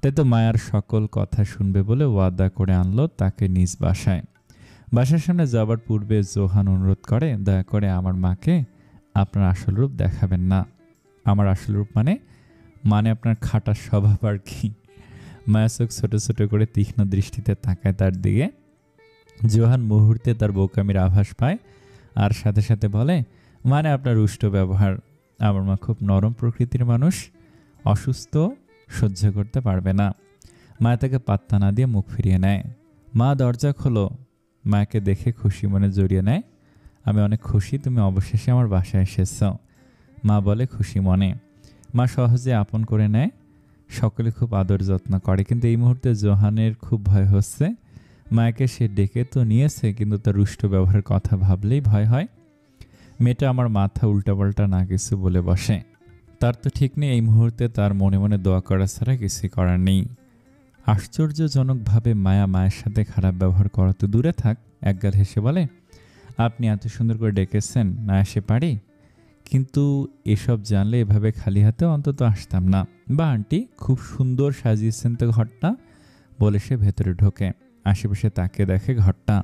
তাই তো মায়ার সকল কথা শুনবে বলে ওয়াদা করে আনলো তাকে নিজ বাসায়। বাসার সামনে যাবার পূর্বে জোহান অনুরোধ করে, দয়া করে আমার মাকে আপনার আসল রূপ দেখাবেন না। আমার আসল রূপ মানে আপনার খাটার স্বভাব আর কি। মায়া চোখ ছোট ছোট করে তীক্ষ্ণ দৃষ্টিতে তাকায় তার দিকে। জোহান মুহূর্তে তার বোকামির আভাস পায় আর সাথে সাথে বলে, মানে আপনার রুষ্ট ব্যবহার। আমার মা খুব নরম প্রকৃতির মানুষ, অসুস্থ, সহ্য করতে পারবে না। মায়া তাকে পাত্তা না দিয়ে মুখ ফিরিয়ে নেয়। মা দরজা খোলো। মায়াকে দেখে খুশি মনে জড়িয়ে নেয়। আমি অনেক খুশি তুমি অবশেষে আমার বাসায় এসেছ, মা বলে খুশি মনে। মা সহজে আপন করে নেয়, সকলে খুব আদর যত্ন করে। কিন্তু এই মুহূর্তে জোহানের খুব ভয় হচ্ছে। মায়াকে সে ডেকে তো নিয়েছে, কিন্তু তার রুষ্ট ব্যবহারের কথা ভাবলেই ভয় হয়। মেয়েটা আমার মাথা উল্টাপাল্টা না কিছু বলে বসে। তার তো ঠিক নেই এই মুহূর্তে তার মনে মনে দোয়া করা ছাড়া কিছুই করার নেই। আশ্চর্যজনকভাবে মায়া মায়ের সাথে খারাপ ব্যবহার করা তো দূরে থাক, একগাল হেসে বলে, আপনি এত সুন্দর করে ডেকেছেন, না এসে পারি? কিন্তু এসব জানলে এভাবে খালি হাতে অন্তত আসতাম না। বা আন্টি খুব সুন্দর সাজিয়েছেন তো ঘরটা, বলে সে ভেতরে ঢোকে। আশেপাশে তাকিয়ে দেখে ঘরটা।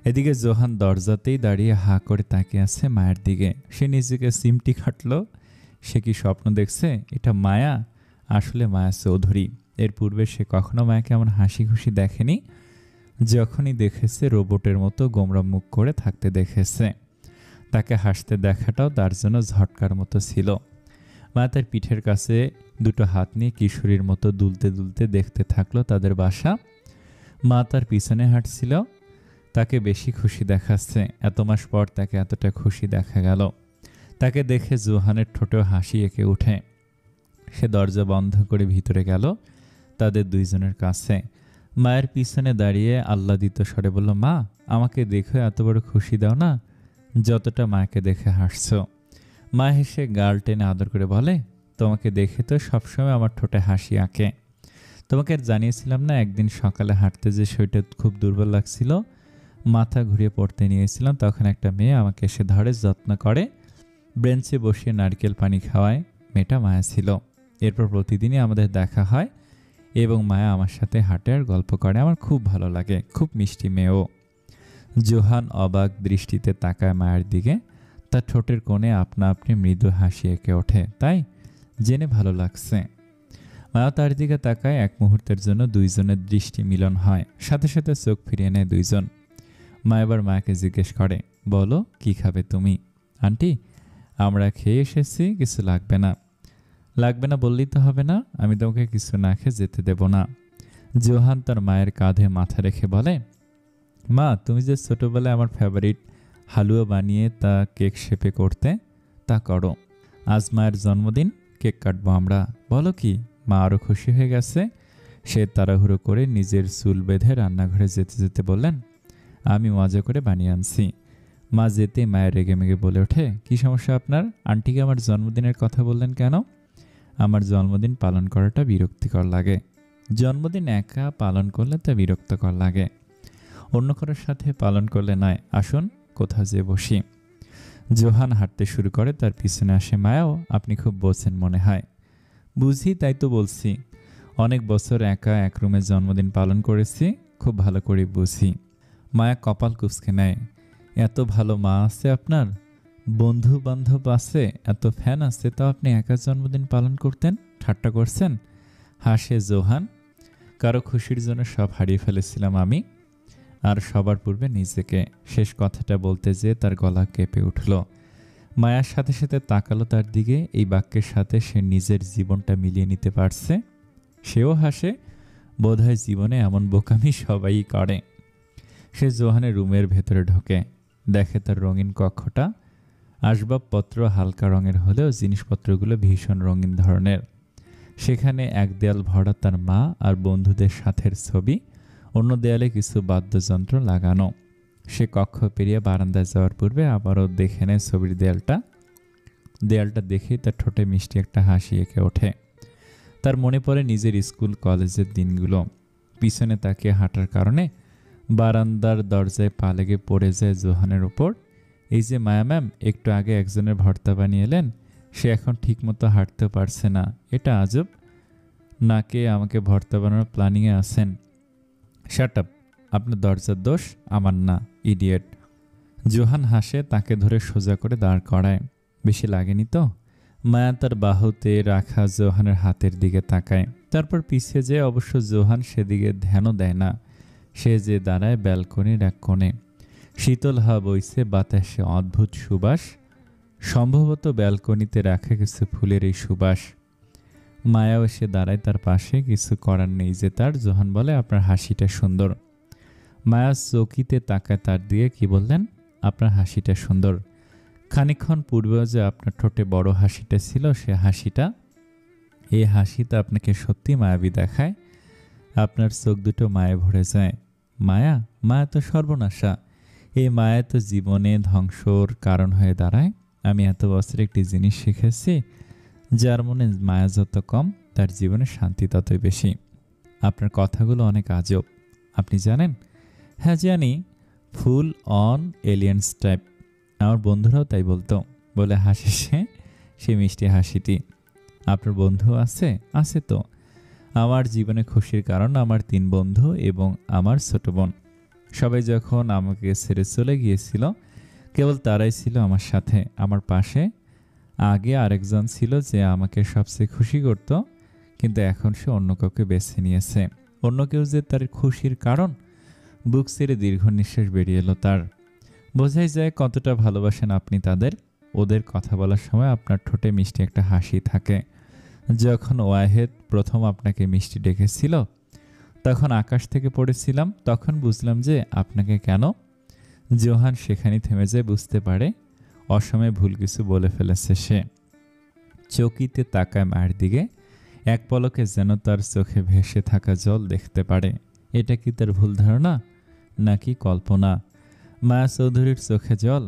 এদিকে জোহান দরজাতেই দাঁড়িয়ে হা করে তাকিয়ে আছে মায়ের দিকে। সে নিজেকে সিমটি খাটল। সে কি স্বপ্ন দেখছে? এটা মায়া? আসলে মায়া চৌধুরী। এর পূর্বে সে কখনো মায়াকে এমন হাসি খুশি দেখেনি। যখনই দেখেছে রোবটের মতো গোমরা মুখ করে থাকতে দেখেছে। তাকে হাসতে দেখাটাও তার জন্য ঝটকার মতো ছিল। মা তার পিঠের কাছে দুটো হাত নিয়ে কিশোরীর মতো দুলতে দুলতে দেখতে থাকলো তাদের বাসা। মা তার পিছনে হাঁটছিল। তাকে বেশি খুশি দেখাচ্ছে। এত মাস পর তাকে এতটা খুশি দেখা গেল। তাকে দেখে জোহানের ঠোঁটেও হাসি এঁকে উঠে। সে দরজা বন্ধ করে ভিতরে গেল তাদের দুইজনের কাছে। মায়ের পিছনে দাঁড়িয়ে আহ্লাদিত স্বরে বলল, মা আমাকে দেখে এত বড় খুশি দাও না, যতটা মাকে দেখে হাসছ। মা হেসে গাল টেনে আদর করে বলে, তোমাকে দেখে তো সবসময় আমার ঠোঁটে হাসি আঁকে। তোমাকে আর জানিয়েছিলাম না একদিন সকালে হাঁটতে যে শরীরটা খুব দুর্বল লাগছিল, মাথা ঘুরিয়ে পড়তে নিয়েছিলাম, তখন একটা মেয়ে আমাকে এসে ধরে, যত্ন করে, বেঞ্চে বসিয়ে নারকেল পানি খাওয়ায়। মেয়েটা মায়া ছিল। এরপর প্রতিদিনই আমাদের দেখা হয় এবং মায়া আমার সাথে হাঁটে আর গল্প করে। আমার খুব ভালো লাগে, খুব মিষ্টি মেয়েও। জোহান অবাক দৃষ্টিতে তাকায় মায়ের দিকে। তার ঠোঁটের কোণে আপনা আপনি মৃদু হাসি এঁকে ওঠে। তাই জেনে ভালো লাগছে। মায়া তার দিকে তাকায়। এক মুহূর্তের জন্য দুইজনের দৃষ্টি মিলন হয়। সাথে সাথে চোখ ফিরিয়ে নেয় দুইজন। মা এবার মায়াকে জিজ্ঞেস করে, বলো কি খাবে তুমি? আন্টি আমরা খেয়ে এসেছি, কিছু লাগবে না। লাগবে না বললেই তো হবে না, আমি তোমাকে কিছু না খেয়ে যেতে দেব না। জোহান তার মায়ের কাঁধে মাথা রেখে বলে, মা তুমি যে ছোটবেলায় আমার ফেভারিট হালুয়া বানিয়ে তা কেক শেপে করতে, তা করো। আজ মায়ের জন্মদিন, কেক কাটবো আমরা। বলো কি? মা আরও খুশি হয়ে গেছে। সে তাড়াহুড়ো করে নিজের চুল বেঁধে রান্নাঘরে যেতে যেতে বললেন, আমি মজা করে বানিয়ে আনছি। মা যেতে মায়ের রেগে মেগে বলে ওঠে, কি সমস্যা আপনার? আন্টিকে আমার জন্মদিনের কথা বললেন কেন? আমার জন্মদিন পালন করাটা বিরক্তিকর লাগে। জন্মদিন একা পালন করলে তা বিরক্তকর লাগে, অন্য কারোর সাথে পালন করলে নয়। আসুন কোথাও যেয়ে বসি। জোহান হাঁটতে শুরু করে। তার পিছনে আসে মায়াও। আপনি খুব বোঝেন মনে হয়। বুঝি, তাই তো বলছি। অনেক বছর একা এক রুমে জন্মদিন পালন করেছি, খুব ভালো করে বুঝি। মায়া কপাল কুঁচকে নেয়। এত ভালো মা আছে আপনার, বন্ধু বান্ধব আছে, এত ফ্যান আছে, তাও আপনি একা জন্মদিন পালন করতেন? ঠাট্টা করছেন? হাসে জোহান। কারো খুশির জন্য সব হারিয়ে ফেলেছিলাম আমি, আর সবার পূর্বে নিজেকে। শেষ কথাটা বলতে যেয়ে তার গলা কেঁপে উঠল। মায়ার সাথে সাথে তাকালো তার দিকে। এই বাক্যের সাথে সে নিজের জীবনটা মিলিয়ে নিতে পারছে। সেও হাসে। বোধহয় জীবনে এমন বোকামি সবাই করে। সে জোহানের রুমের ভেতরে ঢোকে। দেখে তার রঙিন কক্ষটা। আসবাবপত্র হালকা রঙের হলেও জিনিসপত্রগুলো ভীষণ রঙিন ধরনের। সেখানে এক দেয়াল ভরা তার মা আর বন্ধুদের সাথের ছবি, অন্য দেয়ালে কিছু বাদ্যযন্ত্র লাগানো। সে কক্ষ পেরিয়ে বারান্দায় যাওয়ার পূর্বে আবারও দেখে নেয় ছবির দেয়ালটা দেখেই তার ঠোঁটে মিষ্টি একটা হাসি এঁকে ওঠে। তার মনে পড়ে নিজের স্কুল কলেজের দিনগুলো। পিছনে তাকিয়ে হাঁটার কারণে বারান্দার দরজায় পা লেগে পড়ে যায় জোহানের ওপর। এই যে মায়া ম্যাম একটু আগে একজনের ভর্তা বানিয়ে এলেন, সে এখন ঠিকমতো হাঁটতেও পারছে না। এটা আজব। নাকে আমাকে ভর্তা বানানোর প্ল্যানিংয়ে আছেন। শাট আপ, আপনার দরজার দোষ, আমার না, ইডিয়েট। জোহান হাসে। তাকে ধরে সোজা করে দাঁড় করায়। বেশি লাগেনি তো? মায়া তার বাহুতে রাখা জোহানের হাতের দিকে তাকায়, তারপর পিছিয়ে যেয়ে অবশ্য জোহান সেদিকে ধ্যানও দেয় না। সে যে দাঁড়ায় ব্যালকনির এক কোণে। শীতল হাওয়া বইছে, বাতাসে অদ্ভুত সুবাস, সম্ভবত ব্যালকনিতে রাখা কিছু ফুলের এই সুবাস। মায়াও এসে দাঁড়ায় তার পাশে। কিছু করার নেই যে তার। জোহান বলে, আপনার হাসিটা সুন্দর। মায়া চকিতে তাকায় তার দিকে। কি বললেন? আপনার হাসিটা সুন্দর। খানিকক্ষণ পূর্বেও যে আপনার ঠোঁটে বড় হাসিটা ছিল, সে হাসিটা, এই হাসিটা আপনাকে সত্যি মায়াবী দেখায়। আপনার চোখ দুটো মায়ে ভরে যায়। মায়া? মায়া তো সর্বনাশা। এই মায়া তো জীবনে ধ্বংসর কারণ হয়ে দাঁড়ায়। আমি এত বছর একটি জিনিস শিখেছি, যার মনে মায়া যত কম, তার জীবনে শান্তি ততই বেশি। আপনার কথাগুলো অনেক আজব। আপনি জানেন? হ্যাঁ জানি। Full on aliens type. আমার বন্ধুরাও তাই বলতো। বলে হাসে সে মিষ্টি হাসিটি। আপনার বন্ধু আছে? আছে তো। আমার জীবনে খুশির কারণ আমার 3 বন্ধু এবং আমার ছোট বোন। সবাই যখন আমাকে ছেড়ে চলে গিয়েছিল, কেবল তারাই ছিল আমার সাথে, আমার পাশে। আগে আরেকজন ছিল যে আমাকে সবচেয়ে খুশি করত, কিন্তু এখন সে অন্য কাউকে বেছে নিয়েছে। অন্য কেউ যে তার খুশির কারণ। বুক ছেড়ে দীর্ঘ নিঃশ্বাস বেরিয়ে এলো তার। বোঝাই যায় কতটা ভালোবাসেন আপনি তাদের। ওদের কথা বলার সময় আপনার ঠোঁটে মিষ্টি একটা হাসি থাকে। যখন ওয়াহেদ প্রথম আপনাকে মিষ্টি ডেকেছিল, তখন আকাশ থেকে পড়েছিলাম, তখন বুঝলাম যে আপনাকে কেন। জোহান সেখানেই থেমে যায়, বুঝতে পারে অসময়ে ভুল কিছু বলে ফেলেছে সে। চকিতে তাকায় মায়ের দিকে। এক পলকে যেন তার চোখে ভেসে থাকা জল দেখতে পারে। এটা কি তার ভুল ধারণা নাকি কল্পনা? মায়া চৌধুরীর চোখে জল,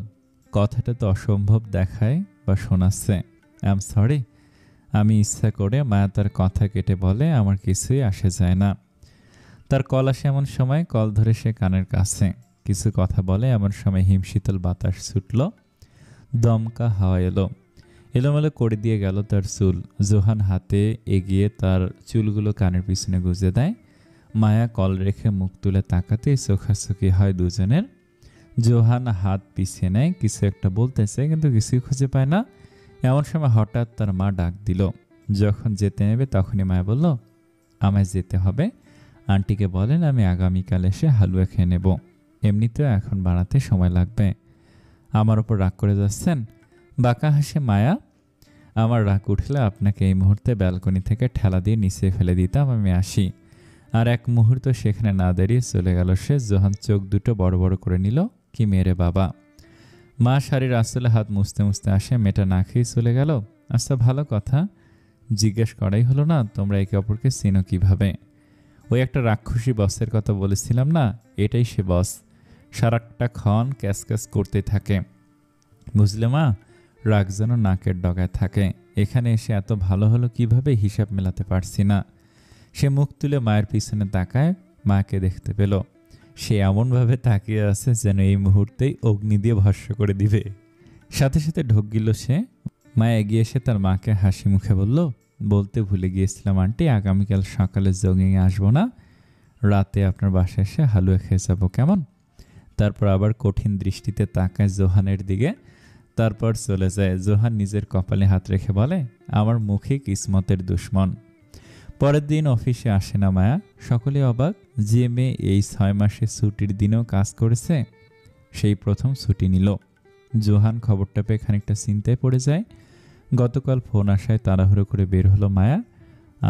কথাটা তো অসম্ভব দেখায় বা শোনাচ্ছে। I am sorry. আমি ইচ্ছা করে। মায়া তার কথা কেটে বলে, আমার কিছুই আসে যায় না। তার কল আসে এমন সময়, কল ধরে সে কানের কাছে কিছু কথা বলে। এমন সময় হিমশীতল বাতাস ছুটল, দমকা হাওয়া এলো, এলোমেলো করে দিয়ে গেল তার চুল। জোহান হাতে এগিয়ে তার চুলগুলো কানের পিছনে গুজে দেয়। মায়া কল রেখে মুখ তুলে তাকাতে চোখাচোখি হয় দুজনের। জোহান হাত পিছিয়ে নেয়, কিছু একটা বলতেছে কিন্তু কিছুই খুঁজে পায় না। এমন সময় হঠাৎ তার মা ডাক দিল। যখন যেতে নেবে তখনই মায়া বলল, আমায় যেতে হবে। আন্টিকে বলেন আমি আগামীকাল এসে হালুয়া খেয়ে নেব। এমনিতেও এখন বানাতে সময় লাগবে। আমার ওপর রাগ করে যাচ্ছেন? বাঁকা হাসে মায়া। আমার রাগ উঠলে আপনাকে এই মুহূর্তে ব্যালকনি থেকে ঠেলা দিয়ে নিচে ফেলে দিতাম। আমি আসি। আর এক মুহূর্ত সেখানে না দাঁড়িয়ে চলে গেল সে। জোহান চোখ দুটো বড় বড় করে নিল। কি মেরে বাবা! মা শাড়ির আঁচলে হাত মুছতে মুছতে আসে। মেয়েটা না খেয়ে চলে গেল। আচ্ছা ভালো কথা, জিজ্ঞেস করাই হলো না, তোমরা একে অপরকে চেনো কিভাবে? ওই একটা রাক্ষসী বসের কথা বলেছিলাম না, এটাই সে বস। সারাটা ক্ষণ ক্যাস ক্যাস করতে থাকে। বুঝলে মা, রাগ যেন নাকের ডগায় থাকে। এখানে এসে এত ভালো হলো কিভাবে হিসাব মেলাতে পারছি না। সে মুখ তুলে মায়ের পিছনে তাকায়। মাকে দেখতে পেল। সে এমনভাবে তাকিয়ে আছে যেন এই মুহূর্তেই অগ্নি দিয়ে ভস্ম করে দিবে। সাথে সাথে ঢোক গিল সে। মা এগিয়ে এসে তার মাকে হাসি মুখে বলল, বলতে ভুলে গিয়েছিলাম আন্টি, আগামীকাল সকালে জগিংয়ে আসবো না, রাতে আপনার বাসায় এসে হালুয়া খেয়ে যাবো, কেমন? তারপর আবার কঠিন দৃষ্টিতে তাকায় জোহানের দিকে, তারপর চলে যায়। জোহান নিজের কপালে হাত রেখে বলে, আমার মুখে কিসমতের দুশ্মন। পরের দিন অফিসে আসে না মায়া। সকলে অবাক। যে মেয়ে এই 6 মাসে ছুটির দিনেও কাজ করেছে, সেই প্রথম ছুটি নিল। জোহান খবরটা পেয়ে খানিকটা চিন্তায় পড়ে যায়। গতকাল ফোন আসায় তাড়াহুড়ো করে বের হলো মায়া।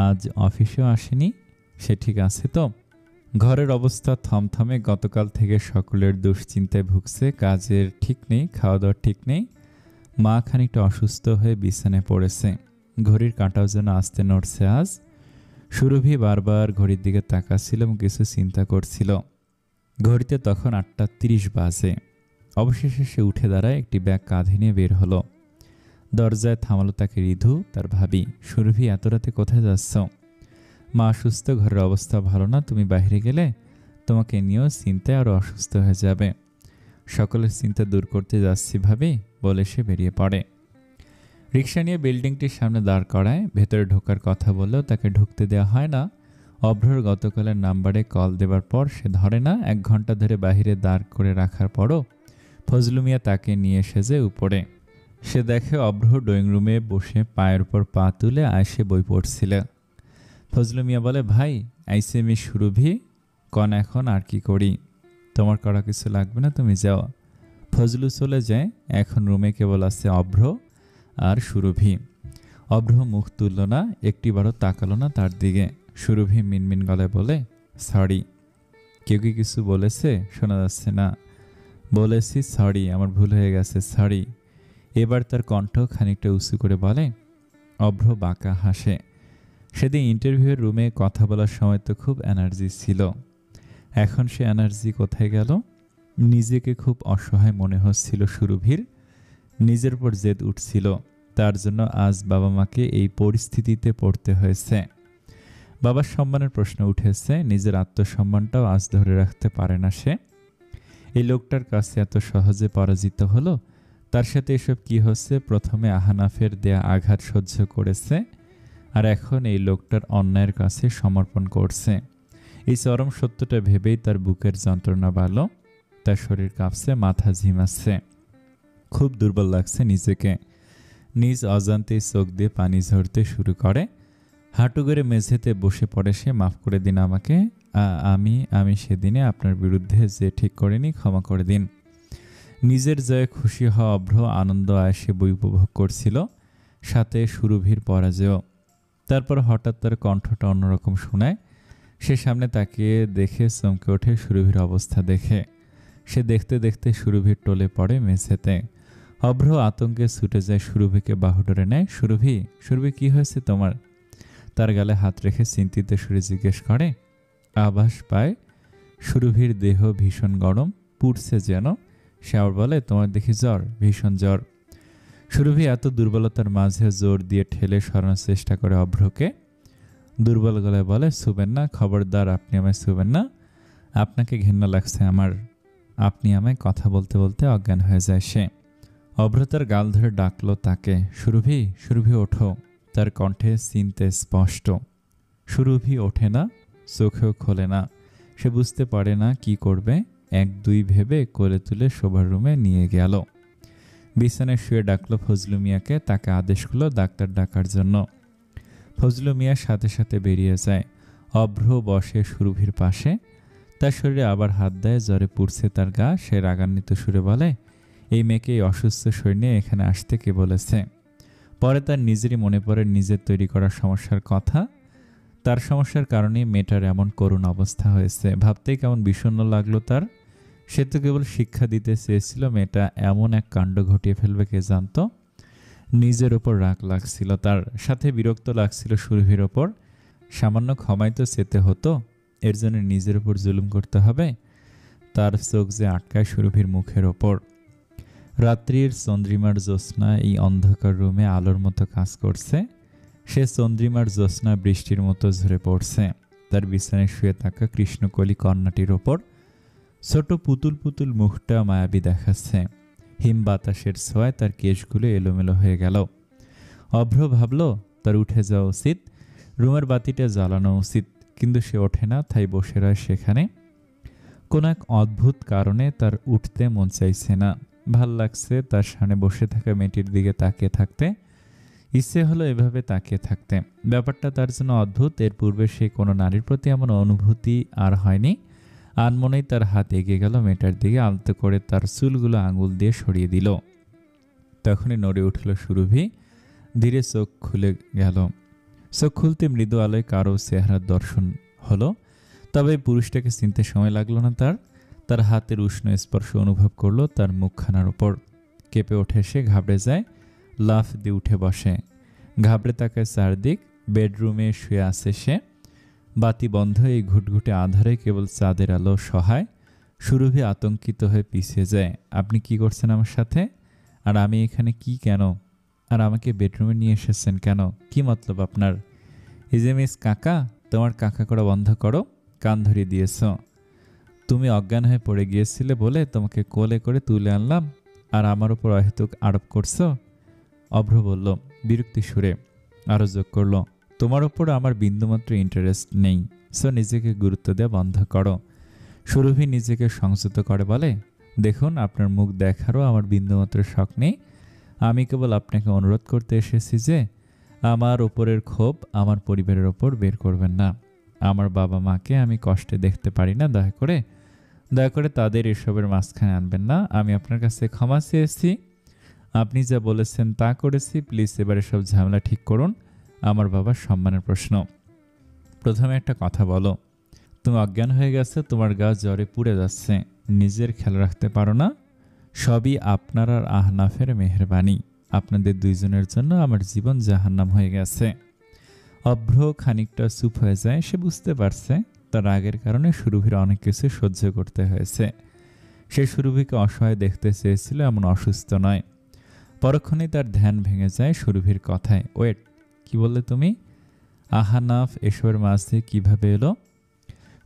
আজ অফিসেও আসেনি। সে ঠিক আছে তো? ঘরের অবস্থা থমথমে। গতকাল থেকে সকলের দুশ্চিন্তায় ভুগছে। কাজের ঠিক নেই, খাওয়া দাওয়ার ঠিক নেই। মা খানিকটা অসুস্থ হয়ে বিছানায় পড়েছে। ঘড়ির কাঁটাও যেন আসতে নড়ছে আজ। সুরভি বারবার ঘড়ির দিকে তাকাচ্ছিল এবং কিছু চিন্তা করছিল। ঘড়িতে তখন 8:30 বাজে। অবশেষে সে উঠে দাঁড়ায়, একটি ব্যাগ কাঁধে নিয়ে বের হলো। দরজায় থামালো তাকে ঋধু, তার ভাবি। সুরভি, এত রাতে কোথায় যাচ্ছ? মা অসুস্থ, ঘরের অবস্থা ভালো না, তুমি বাইরে গেলে তোমাকে নিয়েও চিন্তায় আরও অসুস্থ হয়ে যাবে। সকলের চিন্তা দূর করতে যাচ্ছি ভাবি, বলে সে বেরিয়ে পড়ে। রিক্সা নিয়ে বিল্ডিংটির সামনে দাঁড় করায়। ভেতরে ঢোকার কথা বললেও তাকে ঢুকতে দেওয়া হয় না। অভ্রর গতকালের নাম্বারে কল দেবার পর সে ধরে না। 1 ঘন্টা ধরে বাহিরে দাঁড় করে রাখার পরও ফজলু মিয়া তাকে নিয়ে এসেছে উপরে। সে দেখে অভ্র ড্রয়িং রুমে বসে পায়ের উপর পা তুলে আয়েসে বই পড়ছিল। ফজলু মিয়া বলে, ভাই আইসে মি সুরভি, কন এখন আর কি করি? তোমার করা কিছু লাগবে না, তুমি যাও। ফজলু চলে যায়। এখন রুমে কেবল আছে অভ্র আর সুরভি। অভ্র মুখ তুলল না, একটিবারও তাকালো না তার দিকে। সুরভি মিনমিন গলায় বলে, সরি। কেউ কি কিছু বলেছে? শোনা যাচ্ছে না। বলেছি সরি, আমার ভুল হয়ে গেছে, সরি। এবার তার কণ্ঠ খানিকটা উঁচু করে বলে। অভ্র বাঁকা হাসে। সেদিন ইন্টারভিউয়ের রুমে কথা বলার সময় তো খুব এনার্জি ছিল, এখন সে এনার্জি কোথায় গেল? নিজেকে খুব অসহায় মনে হচ্ছিল সুরভির। নিজের উপর জেদ উঠছিল, তার জন্য আজ বাবা মাকে এই পরিস্থিতিতে পড়তে হয়েছে। বাবার সম্মানের প্রশ্ন উঠেছে, নিজের আত্মসম্মানটাও আজ ধরে রাখতে পারে না সে। এই লোকটার কাছে এত সহজে পরাজিত হলো। তার সাথে এসব কি হচ্ছে? প্রথমে আহানাফের দেয়া আঘাত সহ্য করেছে, আর এখন এই লোকটার অন্যায়ের কাছে সমর্পণ করছে। এই চরম সত্যটা ভেবেই তার বুকের যন্ত্রণা বাড়ল। তার শরীর কাঁপছে, মাথা ঝিমাচ্ছে, খুব দুর্বল লাগছে নিজেকে। নিজ অজান্তেই চোখ দিয়ে পানি ঝরতে শুরু করে। হাঁটু গড়ে মেঝেতে বসে পড়ে সে। মাফ করে দিন আমাকে, আমি সেদিনে আপনার বিরুদ্ধে যে ঠিক করিনি, ক্ষমা করে দিন। নিজের জয়ে খুশি হওয়া অভ্র আনন্দ আয়েসে বই উপভোগ করছিল, সাথে সুরভির পরাজয়। তারপর হঠাৎ তার কণ্ঠটা অন্যরকম শোনায়। সে সামনে তাকিয়ে দেখে চমকে ওঠে সুরভির অবস্থা দেখে। সে দেখতে দেখতে সুরভির টোলে পড়ে মেঝেতে। অভ্র আতঙ্কে ছুটে যায়, সুরভিকে বাহু ধরে নেয়। সুরভি, সুরভি, কি হয়েছে তোমার? তার গালে হাত রেখে চিন্তিত সুরে জিজ্ঞেস করে। আভাস পায় সুরভির দেহ ভীষণ গরম, পুড়ছে যেন। সে আবার বলে, তোমার দেখি জ্বর, ভীষণ জ্বর। সুরভি এত দুর্বলতার মাঝে জোর দিয়ে ঠেলে সরানোর চেষ্টা করে অভ্রকে। দুর্বল গলায় বলে, ছুবেন না, খবরদার, আপনি আমায় ছুবেন না, আপনাকে ঘেন্না লাগছে আমার। আপনি আমায়। কথা বলতে বলতে অজ্ঞান হয়ে যায় সে। অভ্র তার গাল ধরে ডাকলো তাকে, সুরভি, সুরভি ওঠো। তার কণ্ঠে চিনতে স্পষ্ট। সুরভি ওঠে না, চোখেও খোলে না। সে বুঝতে পারে না কি করবে। এক দুই ভেবে কোলে তুলে শোবার রুমে নিয়ে গেল। বিছানায় শুয়ে ডাকলো ফজলু মিয়াকে। তাকে আদেশ করলো ডাক্তার ডাকার জন্য। ফজলু মিয়া সাথে সাথে বেরিয়ে যায়। অভ্র বসে সুরভির পাশে। তার শরীরে আবার হাত দেয়। জ্বরে পুড়ছে তার গা। সে রাগান্বিত সুরে বলে, এই মেয়েকে এই অসুস্থ শরীর নিয়ে এখানে আসতে কে বলেছে? পরে তার নিজেরই মনে পড়ে নিজের তৈরি করা সমস্যার কথা। তার সমস্যার কারণেই মেয়েটার এমন করুণ অবস্থা হয়েছে। ভাবতেই কেমন বিষণ্ণ লাগলো তার। সে তো কেবল শিক্ষা দিতে চেয়েছিল, মেয়েটা এমন এক কাণ্ড ঘটিয়ে ফেলবে কে জানতো। নিজের ওপর রাগ লাগছিল, তার সাথে বিরক্ত লাগছিল সুরভির ওপর। সামান্য ক্ষমাই তো চেতে হতো, এর জন্য নিজের ওপর জুলুম করতে হবে। তার চোখ যে আটকায় সুরভির মুখের ওপর। রাত্রির চন্দ্রিমার জ্যোৎস্না এই অন্ধকার রুমে আলোর মতো কাজ করছে। সে চন্দ্রিমার জ্যোৎস্না বৃষ্টির মতো ঝরে পড়ছে তার বিছানায় শুয়ে থাকা কৃষ্ণকলি কন্যাটির ওপর। ছোট পুতুল পুতুল মুখটা মায়াবী দেখাচ্ছে। হিম বাতাসের ছোঁয়ায় তার কেশগুলো এলোমেলো হয়ে গেল। অভ্র ভাবল তার উঠে যাওয়া উচিত, রুমের বাতিটা জ্বালানো উচিত, কিন্তু সে ওঠে না, তাই বসে রয় সেখানে। কোন এক অদ্ভুত কারণে তার উঠতে মন চাইছে না। ভাল লাগছে তার সামনে বসে থাকা মেয়েটির দিকে তাকিয়ে থাকতে। ইচ্ছে হলো এভাবে তাকিয়ে থাকতে। ব্যাপারটা তার জন্য অদ্ভুত। এর পূর্বে সে কোনো নারীর প্রতি এমন অনুভূতি আর হয়নি। আনমনেই তার হাত এগিয়ে গেল মেয়েটার দিকে, আলতো করে তার চুলগুলো আঙুল দিয়ে সরিয়ে দিল। তখনই নড়ে উঠল সুরভি। ধীরে চোখ খুলে গেল। চোখ খুলতে মৃদু আলোয় কারো চেহারার দর্শন হলো। তবে পুরুষটাকে চিনতে সময় লাগলো না তার। তার হাতের উষ্ণ স্পর্শ অনুভব করলো তার মুখখানার ওপর। কেঁপে ওঠে সে, ঘাবড়ে যায়, লাফ দিয়ে উঠে বসে। ঘাবড়ে তাকায় চারদিক। বেডরুমে শুয়ে আছে সে। বাতি বন্ধ। এই ঘুটঘুটে আধারে কেবল চাঁদের আলো সহায়। সুরভি আতঙ্কিত হয়ে পিছিয়ে যায়। আপনি কি করছেন আমার সাথে? আর আমি এখানে কি কেন? আর আমাকে বেডরুমে নিয়ে এসেছেন কেন? কি মতলব আপনার? এই যে মিস কাকা, তোমার কাকা করা বন্ধ করো। কান ধরিয়ে দিয়েছ। তুমি অজ্ঞান হয়ে পড়ে গিয়েছিলে বলে তোমাকে কোলে করে তুলে আনলাম, আর আমার উপর অহেতুক আরোপ করছো। অভ্র বলল বিরক্তি সুরে। আরও যোগ করল, তোমার ওপর আমার বিন্দুমাত্র ইন্টারেস্ট নেই, সো নিজেকে গুরুত্ব দেওয়া বন্ধ করো। সুরভি নিজেকে সংযত করে বলে, দেখুন, আপনার মুখ দেখারও আমার বিন্দুমাত্র শখ নেই। আমি কেবল আপনাকে অনুরোধ করতে এসেছি যে আমার ওপরের ক্ষোভ আমার পরিবারের ওপর বের করবেন না। আমার বাবা মাকে আমি কষ্টে দেখতে পারি না। দয়া করে তাদের এসবের মাঝখানে আনবেন না। আমি আপনার কাছে ক্ষমা চেয়েছি। আপনি যা বলেছেন তা করেছি। প্লিজ এবার এসব ঝামেলা ঠিক করুন। আমার বাবার সম্মানের প্রশ্ন। প্রথমে একটা কথা বলো, তুমি অজ্ঞান হয়ে গেছে, তোমার গা জ্বরে পুড়ে যাচ্ছে, নিজের খেয়াল রাখতে পারো না। সবই আপনার আর আহনাফের মেহেরবানি। আপনাদের দুইজনের জন্য আমার জীবন জাহান্নাম হয়ে গেছে। অভ্র খানিকটা চুপ হয়ে যায়। সে বুঝতে পারছে তার রাগের কারণে সুরভির অনেক কিছু সহ্য করতে হয়েছে। সে সুরভিকে অসহায় দেখতে চেয়েছিল, এমন অসুস্থ নয়। পরক্ষণেই তার ধ্যান ভেঙে যায় সুরভির কথায়। ওয়েট, কি বললে তুমি? আহনাফ এসবের মাঝ দিয়ে কীভাবে এলো?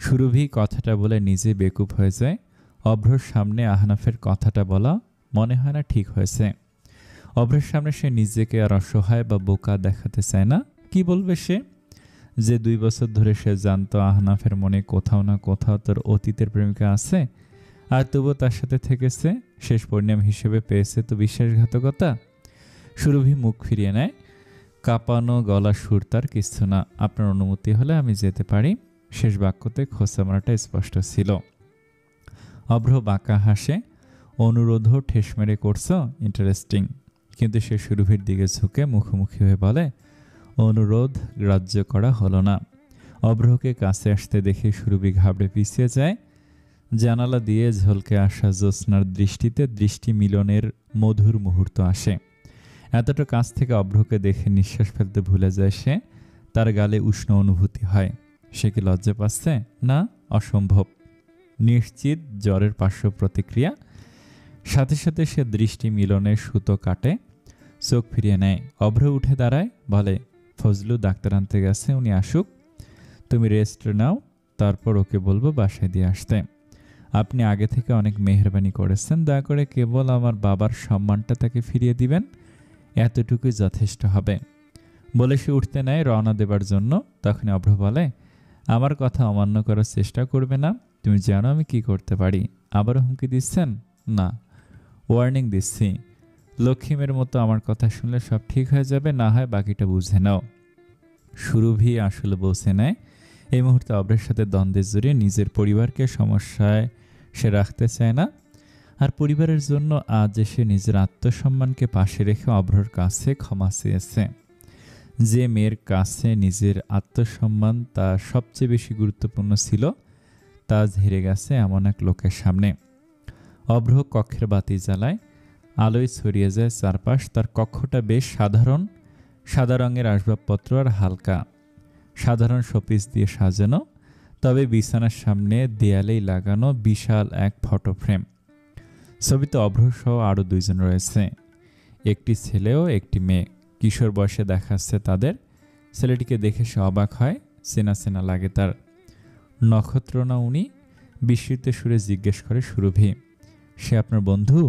সুরভি কথাটা বলে নিজে বেকুব হয়ে যায়। অভ্রর সামনে আহনাফের কথাটা বলা মনে হয় না ঠিক হয়েছে। অভ্রের সামনে সে নিজেকে আর অসহায় বা বোকা দেখাতে চায় না। কি বলবে সে? যে 2 বছর ধরে সে জানতো আহনাফের মনে কোথাও না কোথাও তার অতীতের প্রেমিকা আছে, আর তবুও তার সাথে থেকেছে। শেষ পরিণাম হিসেবে পেয়েছে তো বিশ্বাসঘাতকতা। সুরভি মুখ ফিরিয়ে নেয়। কাঁপানো গলা সুর তার কিছু না। আপনার অনুমতি হলে আমি যেতে পারি। শেষ বাক্যতে খোঁচা মারাটা স্পষ্ট ছিল। অভ্র বাঁকা হাসে। অনুরোধও ঠেস মেরে করছো, ইন্টারেস্টিং। কিন্তু সে সুরভির দিকে ঝুঁকে মুখোমুখি হয়ে বলে, অনুরোধ গ্রাহ্য করা হলো না। অভ্রকে কাছে আসতে দেখে সুরভি ঘাবড়ে পিছিয়ে যায়। জানালা দিয়ে ঝলকে আসা জ্যোৎস্নার দৃষ্টিতে দৃষ্টি মিলনের মধুর মুহূর্ত আসে। এতটা কাছ থেকে অভ্রকে দেখে নিঃশ্বাস ফেলতে ভুলে যায় সে। তার গালে উষ্ণ অনুভূতি হয়। সে কি লজ্জা পাচ্ছে? না, অসম্ভব। নিশ্চিত জ্বরের পার্শ্ব প্রতিক্রিয়া। সাথে সাথে সে দৃষ্টি মিলনের সুতো কাটে, চোখ ফিরিয়ে নেয়। অভ্র উঠে দাঁড়ায়, বলে, ফজলু ডাক্তার আনতে গেছে, উনি আসুক, তুমি রেস্ট নাও, তারপর ওকে বলবো বাসায় দিয়ে আসতে। আপনি আগে থেকে অনেক মেহেরবানি করেছেন, দয়া করে কেবল আমার বাবার সম্মানটা তাকে ফিরিয়ে দিবেন, এতটুকুই যথেষ্ট হবে। বলে সে উঠতে নেয় রওনা দেবার জন্য। তখন অভ্র বলে, আমার কথা অমান্য করার চেষ্টা করবে না। তুমি জানো আমি কি করতে পারি। আবারও হুমকি দিচ্ছেন? না, ওয়ার্নিং দিচ্ছি। লক্ষ্মীমের মতো আমার কথা শুনলে সব ঠিক হয়ে যাবে, না হয় বাকিটা বুঝে নাও। সুরভি আসলে বসে নেয়। এই মুহূর্তে অভ্রের সাথে দ্বন্দ্বে জড়িয়ে নিজের পরিবারকে সমস্যায় সে রাখতে চায় না। আর পরিবারের জন্য আজ এসে নিজের আত্মসম্মানকে পাশে রেখে অভ্রর কাছে ক্ষমা চেয়েছে। যে মেয়ের কাছে নিজের আত্মসম্মান তা সবচেয়ে বেশি গুরুত্বপূর্ণ ছিল, তা আজ হেরে গেছে এমন এক লোকের সামনে। অভ্র কক্ষের বাতি জ্বালায়। আলোয় ছড়িয়ে যায় চারপাশ। তার কক্ষটা বেশ সাধারণ। সাদা রঙের আসবাবপত্র আর হালকা সাধারণ শোপিস দিয়ে সাজানো। তবে বিছানার সামনে দেয়ালেই লাগানো বিশাল এক ফটো ফ্রেম। ছবিতে অভ্র সহ আরও 2 জন রয়েছে, একটি ছেলে ও একটি মেয়ে। কিশোর বয়সে দেখাচ্ছে তাদের। ছেলেটিকে দেখে সে অবাক হয়, চেনা চেনা লাগে তার। নক্ষত্র না উনি? বিস্মিত সুরে জিজ্ঞেস করে সুরভি। সে আপনার বন্ধু?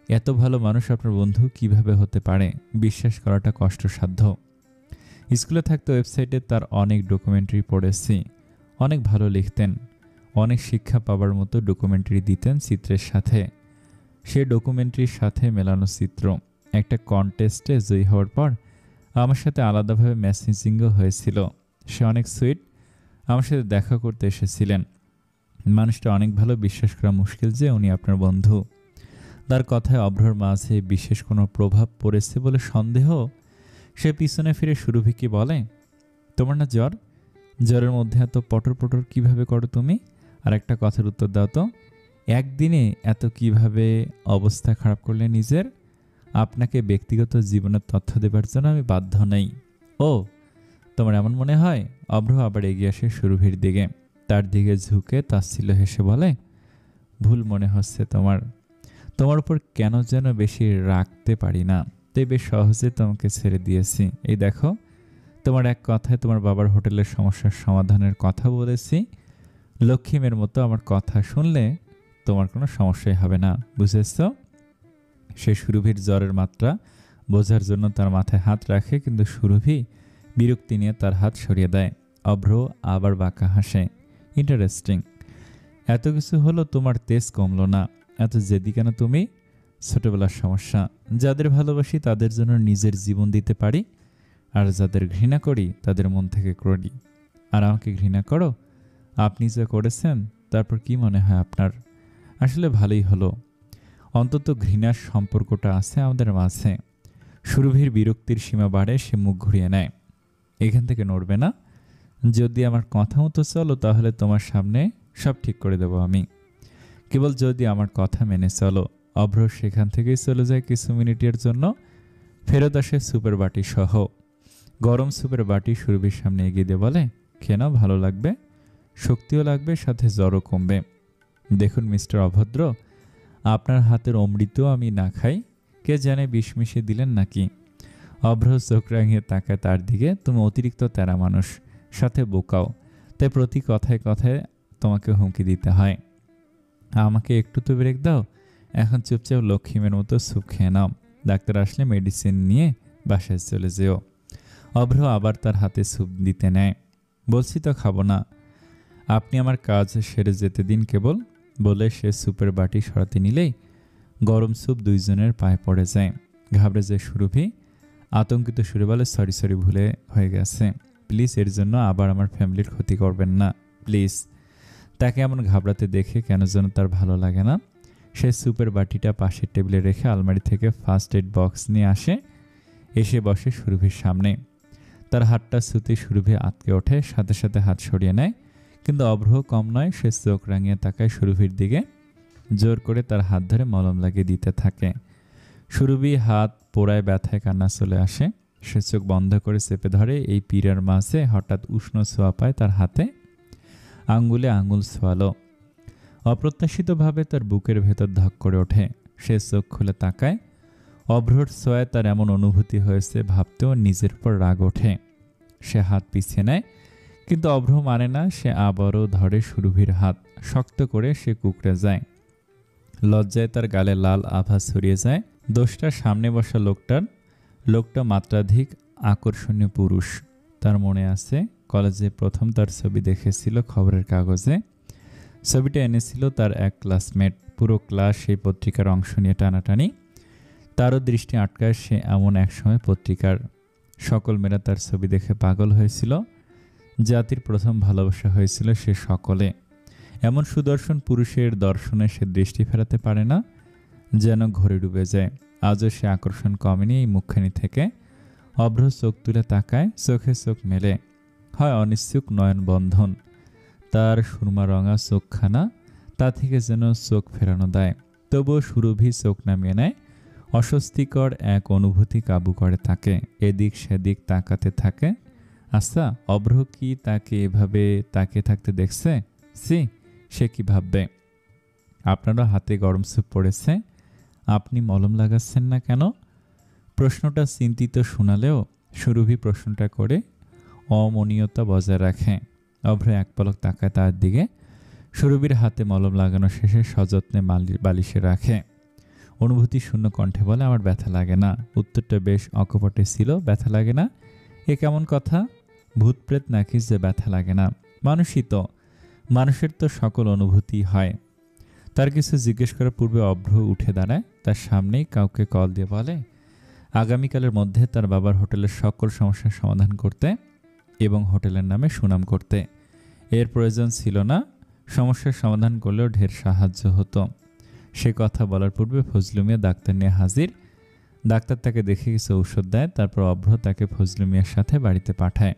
এত ভালো মানুষ আপনার বন্ধু কিভাবে হতে পারে? বিশ্বাস করাটা কষ্টসাধ্য। স্কুলে থাকতে ওয়েবসাইটে তার অনেক ডকুমেন্টারি পড়েছি। অনেক ভালো লিখতেন, অনেক শিক্ষা পাবার মতো ডকুমেন্টারি দিতেন চিত্রের সাথে। সে ডকুমেন্টারির সাথে মেলানো চিত্র। একটা কন্টেস্টে জয়ী হওয়ার পর আমার সাথে আলাদাভাবে মেসেজিংও হয়েছিল। সে অনেক সুইট, আমার সাথে দেখা করতে এসেছিলেন। মানুষটা অনেক ভালো, বিশ্বাস করা মুশকিল যে উনি আপনার বন্ধু। তার কথায় অভ্রর মাঝে বিশেষ কোনো প্রভাব পড়েছে বলে সন্দেহ। সে পিছনে ফিরে সুরভিকে বলে, তোমার না জ্বর? জ্বরের মধ্যে এত পটর পটর কীভাবে করো তুমি? আর একটা কথার উত্তর দাও তো, একদিনে এত কিভাবে অবস্থা খারাপ করলে নিজের? আপনাকে ব্যক্তিগত জীবনের তথ্য দেবার জন্য আমি বাধ্য নই। ও, তোমার এমন মনে হয়? অভ্র আবার এগিয়ে আসে সুরভির দিকে। তার দিকে ঝুঁকে তাচ্ছিল্য হেসে বলে, ভুল মনে হচ্ছে তোমার। তোমার উপর কেন যেন বেশি রাখতে পারি না, তাই বেশ সহজে তোমাকে ছেড়ে দিয়েছি। এই দেখো, তোমার এক কথায় তোমার বাবার হোটেলের সমস্যার সমাধানের কথা বলেছি। লক্ষ্মীমের মতো আমার কথা শুনলে তোমার কোনো সমস্যাই হবে না, বুঝেছ? সে সুরভির জ্বরের মাত্রা বোঝার জন্য তার মাথায় হাত রাখে, কিন্তু সুরভি বিরক্তি নিয়ে তার হাত সরিয়ে দেয়। অভ্র আবার বাঁকা হাসে। ইন্টারেস্টিং। এত কিছু হলো, তোমার তেজ কমলো না। এত জেদি কেন তুমি? ছোটবেলার সমস্যা। যাদের ভালোবাসি তাদের জন্য নিজের জীবন দিতে পারি, আর যাদের ঘৃণা করি তাদের মন থেকে করি। আর আমাকে ঘৃণা করো? আপনি যা করেছেন তারপর কি মনে হয় আপনার? আসলে ভালোই হলো, অন্তত ঘৃণার সম্পর্কটা আছে আমাদের মাঝে। সুরভির বিরক্তির সীমা বাড়ে, সে মুখ ঘুরিয়ে নেয়। এখান থেকে নড়বে না। যদি আমার কথা মতো চলো তাহলে তোমার সামনে সব ঠিক করে দেবো আমি। কেবল যদি আমার কথা মেনে চলো। অভ্র সেখান থেকেই চলে যায় কিছু মিনিটের জন্য। ফেরত আসে সুপের বাটি সহ। গরম সুপের বাটি সুরভির সামনে এগিয়ে দিয়ে বলে, খেয়ে নাও, ভালো লাগবে, শক্তিও লাগবে, সাথে জ্বরও কমবে। দেখুন মিস্টার অভদ্র, আপনার হাতের অমৃতও আমি না খাই, কে জানে বিষ মিশিয়ে দিলেন নাকি। অভ্র চোখ রাঙিয়ে তাকায় তার দিকে। তুমি অতিরিক্ত তেরা মানুষ, সাথে বোকাও, তাই প্রতি কথায় কথায় তোমাকে হুমকি দিতে হয়। আমাকে একটু তো ব্রেক দাও। এখন চুপচাপ লক্ষ্মীমের মতো স্যুপ খেয়ে নাও। ডাক্তার আসলে মেডিসিন নিয়ে বাসায় চলে যেও। অভ্র আবার তার হাতে স্যুপ দিতে নেয়। বলছি তো খাবো না, আপনি আমার কাজ সেরে যেতে দিন কেবল, বলে সে স্যুপের বাটি সরাতে নিলেই গরম স্যুপ দুইজনের পায়ে পড়ে যায়। ঘাবড়ে যায় সুরভি। আতঙ্কিত সুরে বলে, সরি ভুলে হয়ে গেছে, প্লিজ এর জন্য আবার আমার ফ্যামিলির ক্ষতি করবেন না, প্লিজ। তাকে এমন ঘাবড়াতে দেখে কেন যেন তার ভালো লাগে না। সে স্যুপের বাটিটা পাশের টেবিলে রেখে আলমারি থেকে ফার্স্ট এড বক্স নিয়ে আসে, এসে বসে সুরভির সামনে। তার হাতটা ছুঁতে সুরভি আটকে ওঠে, সাথে সাথে হাত সরিয়ে নেয়। কিন্তু অভ্র কম নয়, সে চোখ রাঙিয়ে তাকায় সুরভির দিকে, জোর করে তার হাত ধরে মলম লাগিয়ে দিতে থাকে। সুরভি হাত পোড়ায় ব্যথায় কান্না চলে আসে। সে চোখ বন্ধ করে চেপে ধরে। এই পীড়ার মাঝে হঠাৎ উষ্ণ ছোঁয়া পায় তার হাতে, আঙ্গুলে আঙুল ছোঁয়ালো। অপ্রত্যাশিতভাবে তার বুকের ভেতর ধক করে ওঠে। সে চোখ খুলে তাকায়। অভ্রর ছোঁয়ায় তার এমন অনুভূতি হয়েছে ভাবতেও নিজের উপর রাগ ওঠে। সে হাত পিছিয়ে নেয়, কিন্তু অভ্র মানে না। সে আবারও ধরে সুরভির হাত, শক্ত করে সে কুঁকড়ে যায়। লজ্জায় তার গালে লাল আভা ছড়িয়ে যায়। দোষটা সামনে বসা লোকটা মাত্রাধিক আকর্ষণীয় পুরুষ। তার মনে আছে কলেজে প্রথম তার ছবি দেখেছিল খবরের কাগজে। ছবিটা এনেছিল তার এক ক্লাসমেট। পুরো ক্লাস সেই পত্রিকার অংশ নিয়ে টানাটানি। তারও দৃষ্টি আটকায় সে এমন এক সময় পত্রিকার। সকল মেয়েরা তার ছবি দেখে পাগল হয়েছিল। জাতির প্রথম ভালোবাসা হয়েছিল সে সকলে। এমন সুদর্শন পুরুষের দর্শনে সে দৃষ্টি ফেরাতে পারে না, যেন ঘরে ডুবে যায়। আজও সে আকর্ষণ কমেনি এই মুখখানি থেকে। অভ্র চোখ তুলে তাকায়, চোখে চোখ মেলে, হয় অনিচ্ছুক নয়ন বন্ধন। তার সুরমা রঙা চোখখানা তা থেকে যেন চোখ ফেরানো দেয়। তবুও সুরভি চোখ নামিয়ে নেয়। অস্বস্তিকর এক অনুভূতি কাবু করে তাকে। এদিক সেদিক তাকাতে থাকে। আচ্ছা, অভ্র কি তাকে এভাবে তাকিয়ে থাকতে দেখছে? সে কি ভাববে? আপনারও হাতে গরম স্যুপ পড়েছে, আপনি মলম লাগাচ্ছেন না কেন? প্রশ্নটা চিন্তিত শোনালেও সুরভি প্রশ্নটা করে অমনীয়তা বজায় রাখে। অভ্র এক পলক তাকায় তার দিকে। সুরভির হাতে মলম লাগানো শেষে সযত্নে বালিশে রাখে। অনুভূতি শূন্য কণ্ঠে বলে, আমার ব্যথা লাগে না। উত্তরটা বেশ অকপটে ছিল। ব্যথা লাগে না? এ কেমন কথা? ভূত প্রেত নাকি যে ব্যথা লাগে না? মানুষই তো, মানুষের তো সকল অনুভূতি হয়। তার কিছু জিজ্ঞেস করার পূর্বে অভ্র উঠে দাঁড়ায়। তার সামনেই কাউকে কল দিয়ে বলে আগামীকালের মধ্যে তার বাবার হোটেলের সকল সমস্যার সমাধান করতে এবং হোটেলের নামে সুনাম করতে। এর প্রয়োজন ছিল না, সমস্যার সমাধান করলেও ঢের সাহায্য হতো। সে কথা বলার পূর্বে ফজলু মিয়া ডাক্তার নিয়ে হাজির। ডাক্তার তাকে দেখে কিছু ঔষধ দেয়। তারপর অভ্র তাকে ফজলু মিয়ার সাথে বাড়িতে পাঠায়।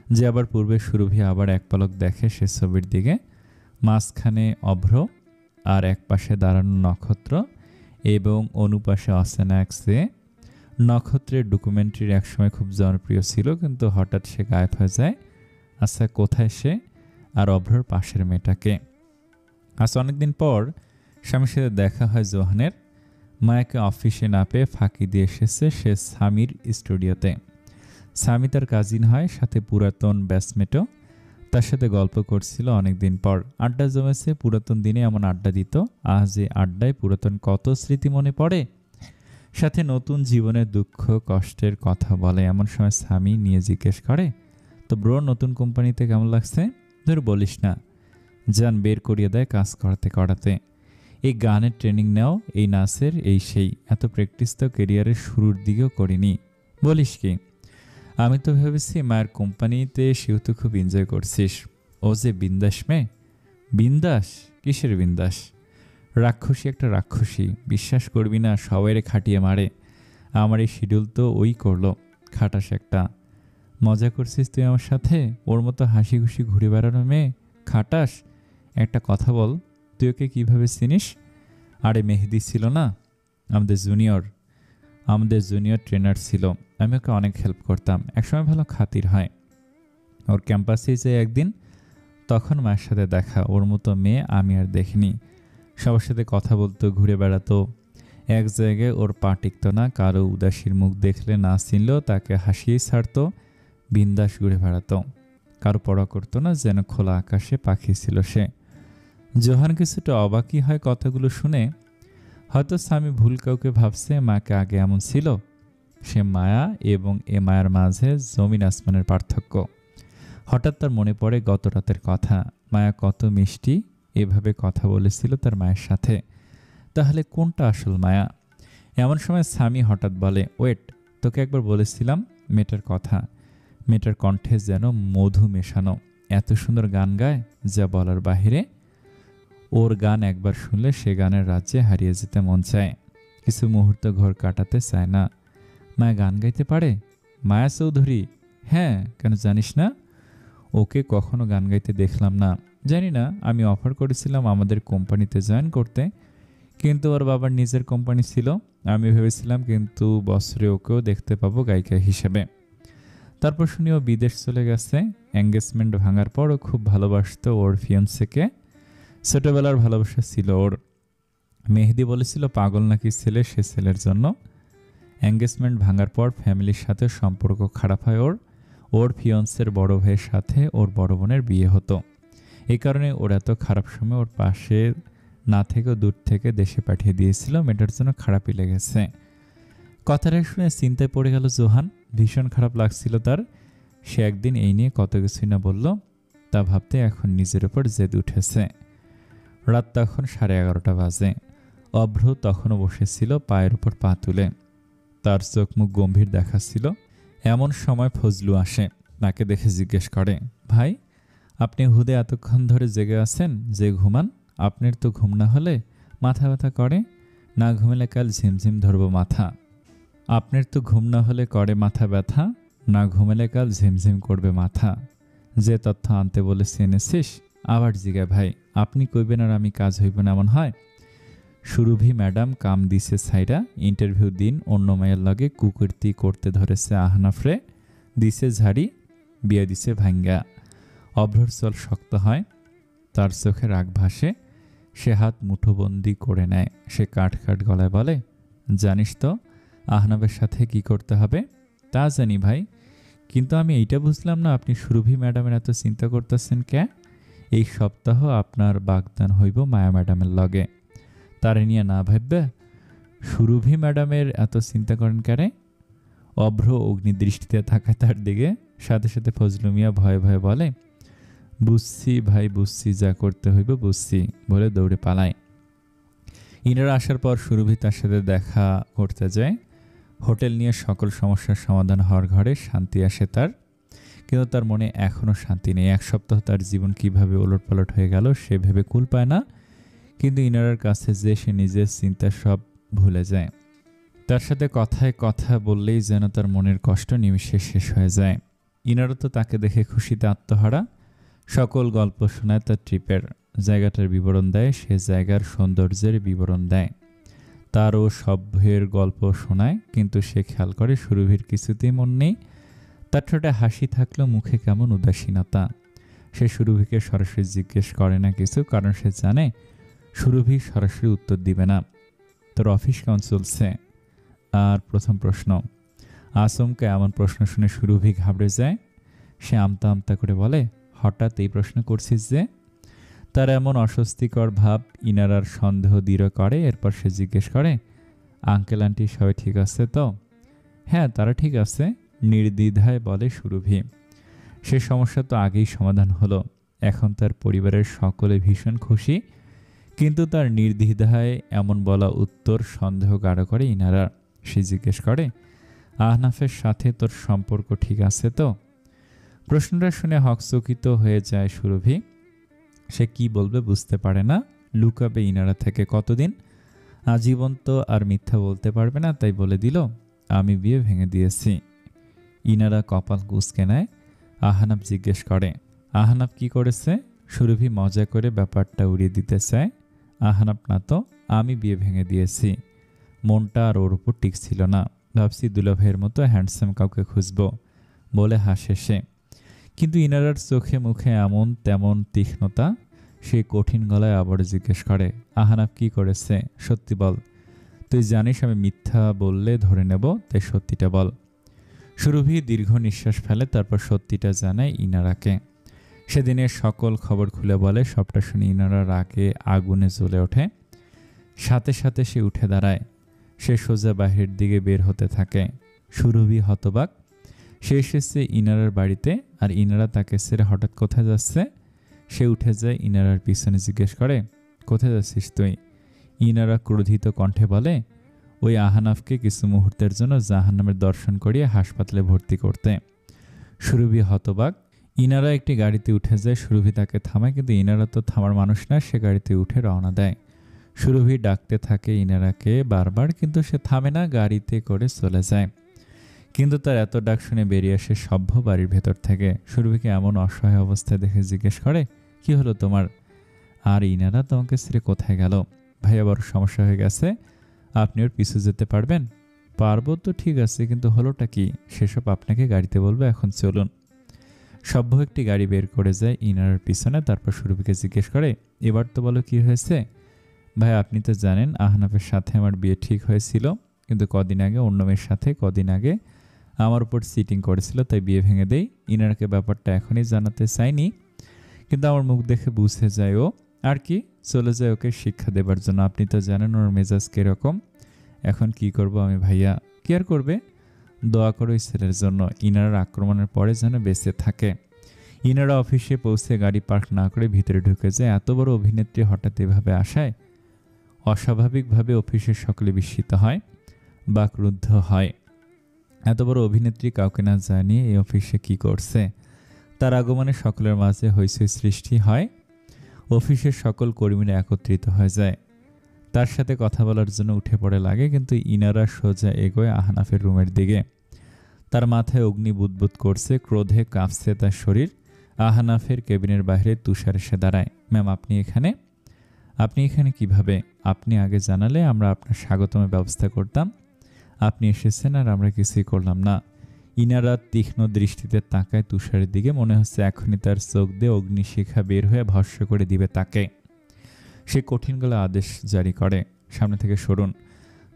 যে আবার পূর্বে সুরভি আবার এক পলক দেখে সে ছবির দিকে। মাঝখানে অভ্র, আর এক পাশে দাঁড়ানো নক্ষত্র এবং অনুপাশে অচেনা এক সে। নক্ষত্রের ডকুমেন্টারি একসময় খুব জনপ্রিয় ছিল, কিন্তু হঠাৎ সে গায়েব হয়ে যায়। আচ্ছা, কোথায় সে? আর অভ্রর পাশের মেয়েটাকে? আজ অনেকদিন পর স্বামীর সাথে দেখা হয় জোহানের। মায়াকে অফিসে না পেয়ে ফাঁকি দিয়ে এসেছে সে স্বামীর স্টুডিওতে। স্বামী তার কাজিন হয়, সাথে পুরাতন ব্যাচমেটও। তার সাথে গল্প করছিল অনেকদিন পর। আড্ডা জমেছে। পুরাতন দিনে এমন আড্ডা দিত। আজ এই আড্ডায় পুরাতন কত স্মৃতি মনে পড়ে, সাথে নতুন জীবনের দুঃখ কষ্টের কথা বলে। এমন সময় স্বামী নিয়ে জিজ্ঞেস করে, তো ব্রো, নতুন কোম্পানিতে কেমন লাগছে? ধর বলিস না, যান বের করিয়ে দেয় কাজ করাতে করাতে। এই গানের ট্রেনিং নাও, এই নাচের, এই সেই। এত প্র্যাকটিস তো ক্যারিয়ারের শুরুর দিকেও করিনি। বলিস কি? আমি তো ভেবেছি মায়ের কোম্পানিতে সেও তো খুব এনজয় করছিস। ও যে বিন্দাস মেয়ে। বিন্দাস? কিসের বিন্দাস? রাক্ষসী একটা রাক্ষসী, বিশ্বাস করবি না, সবাইরে খাটিয়ে মারে। আমার এই শিডিউল তো ওই করলো। খাটাস একটা। মজা করছিস তুই আমার সাথে? ওর মতো হাসি খুশি ঘুরে বেড়ানো মেয়ে খাটাস? একটা কথা বল, তুই ওকে কীভাবে চিনিস? আরে মেহেদি ছিল না, আমাদের জুনিয়র ট্রেনার ছিল। আমি ওকে অনেক হেল্প করতাম, একসময় ভালো খাতির হয়। ওর ক্যাম্পাসে যে একদিন, তখন মায়ের সাথে দেখা। ওর মতো মেয়ে আমি আর দেখিনি। সবার সাথে কথা বলতো, ঘুরে বেড়াতো। এক জায়গায় ওর পা টিকত না, কারো উদাসীর মুখ দেখলে না চিনলেও তাকে হাসিয়েই ছাড়তো। বিন্দাস ঘুরে বেড়াতো, কারো পড়া করতো না, যেন খোলা আকাশে পাখি ছিল সে। জোহান কিছুটা অবাকই হয় কথাগুলো শুনে। হয়তো স্বামী ভুল কাউকে ভাবছে, মাকে আগে এমন ছিল। সে মায়া এবং এ মায়ার মাঝে জমিন আসমানের পার্থক্য। হঠাৎ তার মনে পড়ে গত রাতের কথা। মায়া কত মিষ্টি এভাবে কথা বলেছিল তার মায়ের সাথে। তাহলে কোনটা আসল মায়া? এমন সময় স্বামী হঠাৎ বলে, ওয়েট, তোকে একবার বলেছিলাম মেয়েটার কথা। মেয়েটার কণ্ঠে যেন মধু মেশানো। এত সুন্দর গান গায় যা বলার বাহিরে। ওর গান একবার শুনলে সে গানের রাজ্যে হারিয়ে যেতে মন চায়, কিছু মুহূর্ত ঘর কাটাতে চায় না। মায়া গান গাইতে পারে? মায়া চৌধুরী? হ্যাঁ, কেন জানিস না? ওকে কখনো গান গাইতে দেখলাম না। জানি না, আমি অফার করেছিলাম আমাদের কোম্পানিতে জয়েন করতে, কিন্তু ওর বাবার নিজের কোম্পানি ছিল। আমি ভেবেছিলাম কিন্তু বছরে ওকেও দেখতে পাবো গায়িকা হিসেবে। তারপর শুনি ও বিদেশ চলে গেছে। এঙ্গেজমেন্ট ভাঙার পর ও খুব ভালোবাসতো ওর ফিয়ন্সেকে। ছোটবেলার ভালোবাসা ছিল ওর। মেহেদি বলেছিল পাগল নাকি ছেলে, সে ছেলের জন্য। এঙ্গেজমেন্ট ভাঙার পর ফ্যামিলির সাথে সম্পর্ক খারাপ হয় ওর ফিয়ন্সের বড় ভাইয়ের সাথে ওর বড় বোনের বিয়ে হতো। এই কারণে ওর এত খারাপ সময় ওর পাশে না থেকেও দূর থেকে দেশে পাঠিয়ে দিয়েছিল। মেয়েটার জন্য খারাপই লেগেছে। কথাটা শুনে চিন্তায় পড়ে গেল জোহান। ভীষণ খারাপ লাগছিল তার। সে একদিন এই নিয়ে কত কিছুই না বলল। তা ভাবতে এখন নিজের উপর জেদ উঠেছে। রাত তখন 11:30 বাজে। অভ্র তখনও বসেছিল পায়ের উপর পা তুলে। তার চোখ মুখ গম্ভীর দেখাচ্ছিল। এমন সময় ফজলু আসে। তাকে দেখে জিজ্ঞেস করে, ভাই, আপনি হুদে এতক্ষণ ধরে জেগে আছেন যে ঘুমান? আপনার তো ঘুম না হলে মাথা ব্যথা করে না, ঘুমেলে কাল ঝিমঝিম ধরব মাথা। আপনার তো ঘুম না হলে করে মাথা ব্যথা, না ঘুমেলে কাল ঝিমঝিম করবে মাথা। যে তথ্য আনতে বলেছি এনেছিস? আবার জিগায়, ভাই আপনি কইবেন আর আমি কাজ হইব না এমন হয়? সুরভি ম্যাডাম কাম দিছে ছাইরা, ইন্টারভিউ দিন অন্য মায়ের লগে কুকুরতি করতে ধরেছে আহনাফরে, দিছে ঝাড়ি, বিয়ে দিছে ভাঙ্গা। অভ্রর চল শক্ত হয়, তার চোখে রাগ ভাসে। সে হাত মুঠোবন্দি করে নেয়। সে কাঠ গলায় বলে, জানিস তো আহনাবের সাথে কি করতে হবে? তা জানি ভাই, কিন্তু আমি এইটা বুঝলাম না আপনি সুরভি ম্যাডামের এত চিন্তা করতেছেন কে? এই সপ্তাহ আপনার বাগদান হইব মায়া ম্যাডামের লগে, তারে নিয়ে না ভাববে? সুরভি ম্যাডামের এত চিন্তা করেন কেন? অভ্র অগ্নিদৃষ্টিতে থাকায় তার দিকে। সাথে সাথে ফজলু মিয়া ভয়ে ভয়ে বলে, বুঝছি ভাই বুঝছি, যা করতে হইব বুঝছি, বলে দৌড়ে পালায়। ইনারা আসার পর সুরভি তার সাথে দেখা করতে যায়। হোটেল নিয়ে সকল সমস্যার সমাধান হওয়ার ঘরে শান্তি আসে তার, কিন্তু তার মনে এখনও শান্তি নেই। এক সপ্তাহ তার জীবন কিভাবে ওলটপালট হয়ে গেল সে ভেবে কুল পায় না, কিন্তু ইনারার কাছে যে সে নিজের চিন্তা সব ভুলে যায়। তার সাথে কথায় কথা বললেই যেন তার মনের কষ্ট নিমিষে শেষ হয়ে যায়। ইনারা তো তাকে দেখে খুশিতে আত্মহারা। সকল গল্প শোনায় তার ট্রিপের, জায়গাটার বিবরণ দেয়, সে জায়গার সৌন্দর্যের বিবরণ দেয়। তারও সভ্যের গল্প শোনায়, কিন্তু সে খেয়াল করে সুরভির কিছুতেই মন নেই। তার ঠোঁটে হাসি থাকলেও মুখে কেমন উদাসীনতা। সে সুরভিকে সরাসরি জিজ্ঞেস করে না কিছু, কারণ সে জানে সুরভি সরাসরি উত্তর দিবে না। তোর অফিস কেমন চলছে? আর প্রথম প্রশ্ন। আচমকা এমন প্রশ্ন শুনে সুরভি ঘাবড়ে যায়। সে আমতা আমতা করে বলে, হঠাৎ এই প্রশ্ন করছিস যে? তার এমন অস্বস্তিকর ভাব ইনারার সন্দেহ দৃঢ় করে। এরপর সে জিজ্ঞেস করে, আঙ্কেল আন্টি সবাই ঠিক আছে তো? হ্যাঁ, তারা ঠিক আছে, নির্দ্বিধায় বলে সুরভি। সে সমস্যা তো আগেই সমাধান হলো। এখন তার পরিবারের সকলে ভীষণ খুশি। কিন্তু তার নির্দ্বিধায় এমন বলা উত্তর সন্দেহ গাঢ় করে ইনারার। সে জিজ্ঞেস করে, আহনাফের সাথে তোর সম্পর্ক ঠিক আছে তো? প্রশ্নটা শুনে হকচকিত হয়ে যায় সুরভি। সে কি বলবে বুঝতে পারে না। লুকাবে ইনারা থেকে কতদিন? আজীবন তো আর মিথ্যা বলতে পারবে না, তাই বলে দিল, আমি বিয়ে ভেঙে দিয়েছি। ইনারা কপাল কুঁচকে নেয়। আহনাফ জিজ্ঞেস করে, আহনাফ কি করেছে? সুরভি মজা করে ব্যাপারটা উড়িয়ে দিতে চায়। আহনাফ না তো, আমি বিয়ে ভেঙে দিয়েছি। মনটা আর ওর উপর টিকছিল না। ভাবছি দুলাভাইয়ের মতো হ্যান্ডসাম কাউকে খুঁজব বলে হাসে সে। কিন্তু ইনারার চোখে মুখে এমন তেমন তীক্ষ্ণতা। সে কঠিন গলায় আবার জিজ্ঞেস করে, আহনাফ কি করেছে? সত্যি বল। তুই জানিস আমি মিথ্যা বললে ধরে নেব, তাই সত্যিটা বল। সুরভি দীর্ঘ নিঃশ্বাস ফেলে, তারপর সত্যিটা জানায় ইনারাকে। সেদিনের সকল খবর খুলে বলে। সবটা শুনে ইনারা রাগে আগুনে জ্বলে ওঠে। সাথে সাথে সে উঠে দাঁড়ায়। সে সোজা বাহিরের দিকে বের হতে থাকে। সুরভি হতবাক। সে এসেছে ইনারার বাড়িতে, আর ইনারা তাকে ছেড়ে হঠাৎ কোথায় যাচ্ছে? সে উঠে যায় ইনারার পিছনে, জিজ্ঞেস করে, কোথায় যাচ্ছিস তুই? ইনারা ক্রোধিত কণ্ঠে বলে, ওই আহনাফকে কিছু মুহূর্তের জন্য জাহান্নামের দর্শন করিয়ে হাসপাতালে ভর্তি করতে। সুরভি হতবাক। ইনারা একটি গাড়িতে উঠে যায়। সুরভি তাকে থামায়, কিন্তু ইনারা তো থামার মানুষ না। সে গাড়িতে উঠে রওনা দেয়। সুরভি ডাকতে থাকে ইনারাকে বারবার, কিন্তু সে থামে না, গাড়িতে করে চলে যায়। কিন্তু তার এত ডাক শুনে বেরিয়ে আসে সভ্য বাড়ির ভেতর থেকে। সুরভিকে এমন অসহায় অবস্থায় দেখে জিজ্ঞেস করে, কি হলো তোমার? আর ইনারা তোমাকে ছেড়ে কোথায় গেল? ভাইয়া বড় সমস্যা হয়ে গেছে, আপনি ওর পিছু যেতে পারবেন? পারবো তো ঠিক আছে, কিন্তু হলোটা কি সেসব আপনাকে গাড়িতে বলবো, এখন চলুন। সভ্য একটি গাড়ি বের করে যায় ইনারার পিছনে। তারপর সুরভিকে জিজ্ঞেস করে, এবার তো বলো কি হয়েছে? ভাই আপনি তো জানেন আহনাফের সাথে আমার বিয়ে ঠিক হয়েছিল, কিন্তু কদিন আগে অন্য মেয়ের সাথে কদিন আগে আমার উপর চিটিং করেছিল, তাই বিয়ে ভেঙে দেই। ইনারাকে ব্যাপারটা এখনই জানাতে চাইনি, কিন্তু আমার মুখ দেখে বুঝে যায় ও, আর কি চলে যায় ওকে শিক্ষা দেবার জন্য। আপনি তো জানেন ওর মেজাজ কিরকম। এখন কি করব আমি ভাইয়া? কি আর করবে? দোয়া করো ওই ছেলের জন্য, ইনারার আক্রমণের পরে যেন বেঁচে থাকে। ইনারা অফিসে পৌঁছে গাড়ি পার্ক না করে ভিতরে ঢুকে যায়। এত বড় অভিনেত্রী হঠাৎ এভাবে আসায় অস্বাভাবিকভাবে অফিসের সকলে বিস্মিত হয় বা ক্রুদ্ধ হয়। এত বড় অভিনেত্রী কাউকে না জানিয়ে এই অফিসে কি করছে? তার আগমনে সকলের মাঝে হইচই সৃষ্টি হয়। অফিসের সকল কর্মীরা একত্রিত হয়ে যায়। তার সাথে কথা বলার জন্য উঠে পড়ে লাগে, কিন্তু ইনারা সোজা এগোয় আহনাফের রুমের দিকে। তার মাথায় অগ্নি বুদবুদ করছে, ক্রোধে কাঁপছে তার শরীর। আহনাফের কেবিনের বাইরে তুষার এসে দাঁড়ায়। ম্যাম আপনি এখানে? আপনি এখানে কিভাবে? আপনি আগে জানালে আমরা আপনার স্বাগতমের ব্যবস্থা করতাম। আপনি এসেছেন আর আমরা কিছুই করলাম না। ইনারা তীক্ষ্ণ দৃষ্টিতে তাকায় তুষারের দিকে। মনে হচ্ছে এখনই তার চোখ দিয়ে অগ্নিশিখা বের হয়ে ভস্য করে দিবে তাকে। সে কঠিন গলায় আদেশ জারি করে, সামনে থেকে সরুন।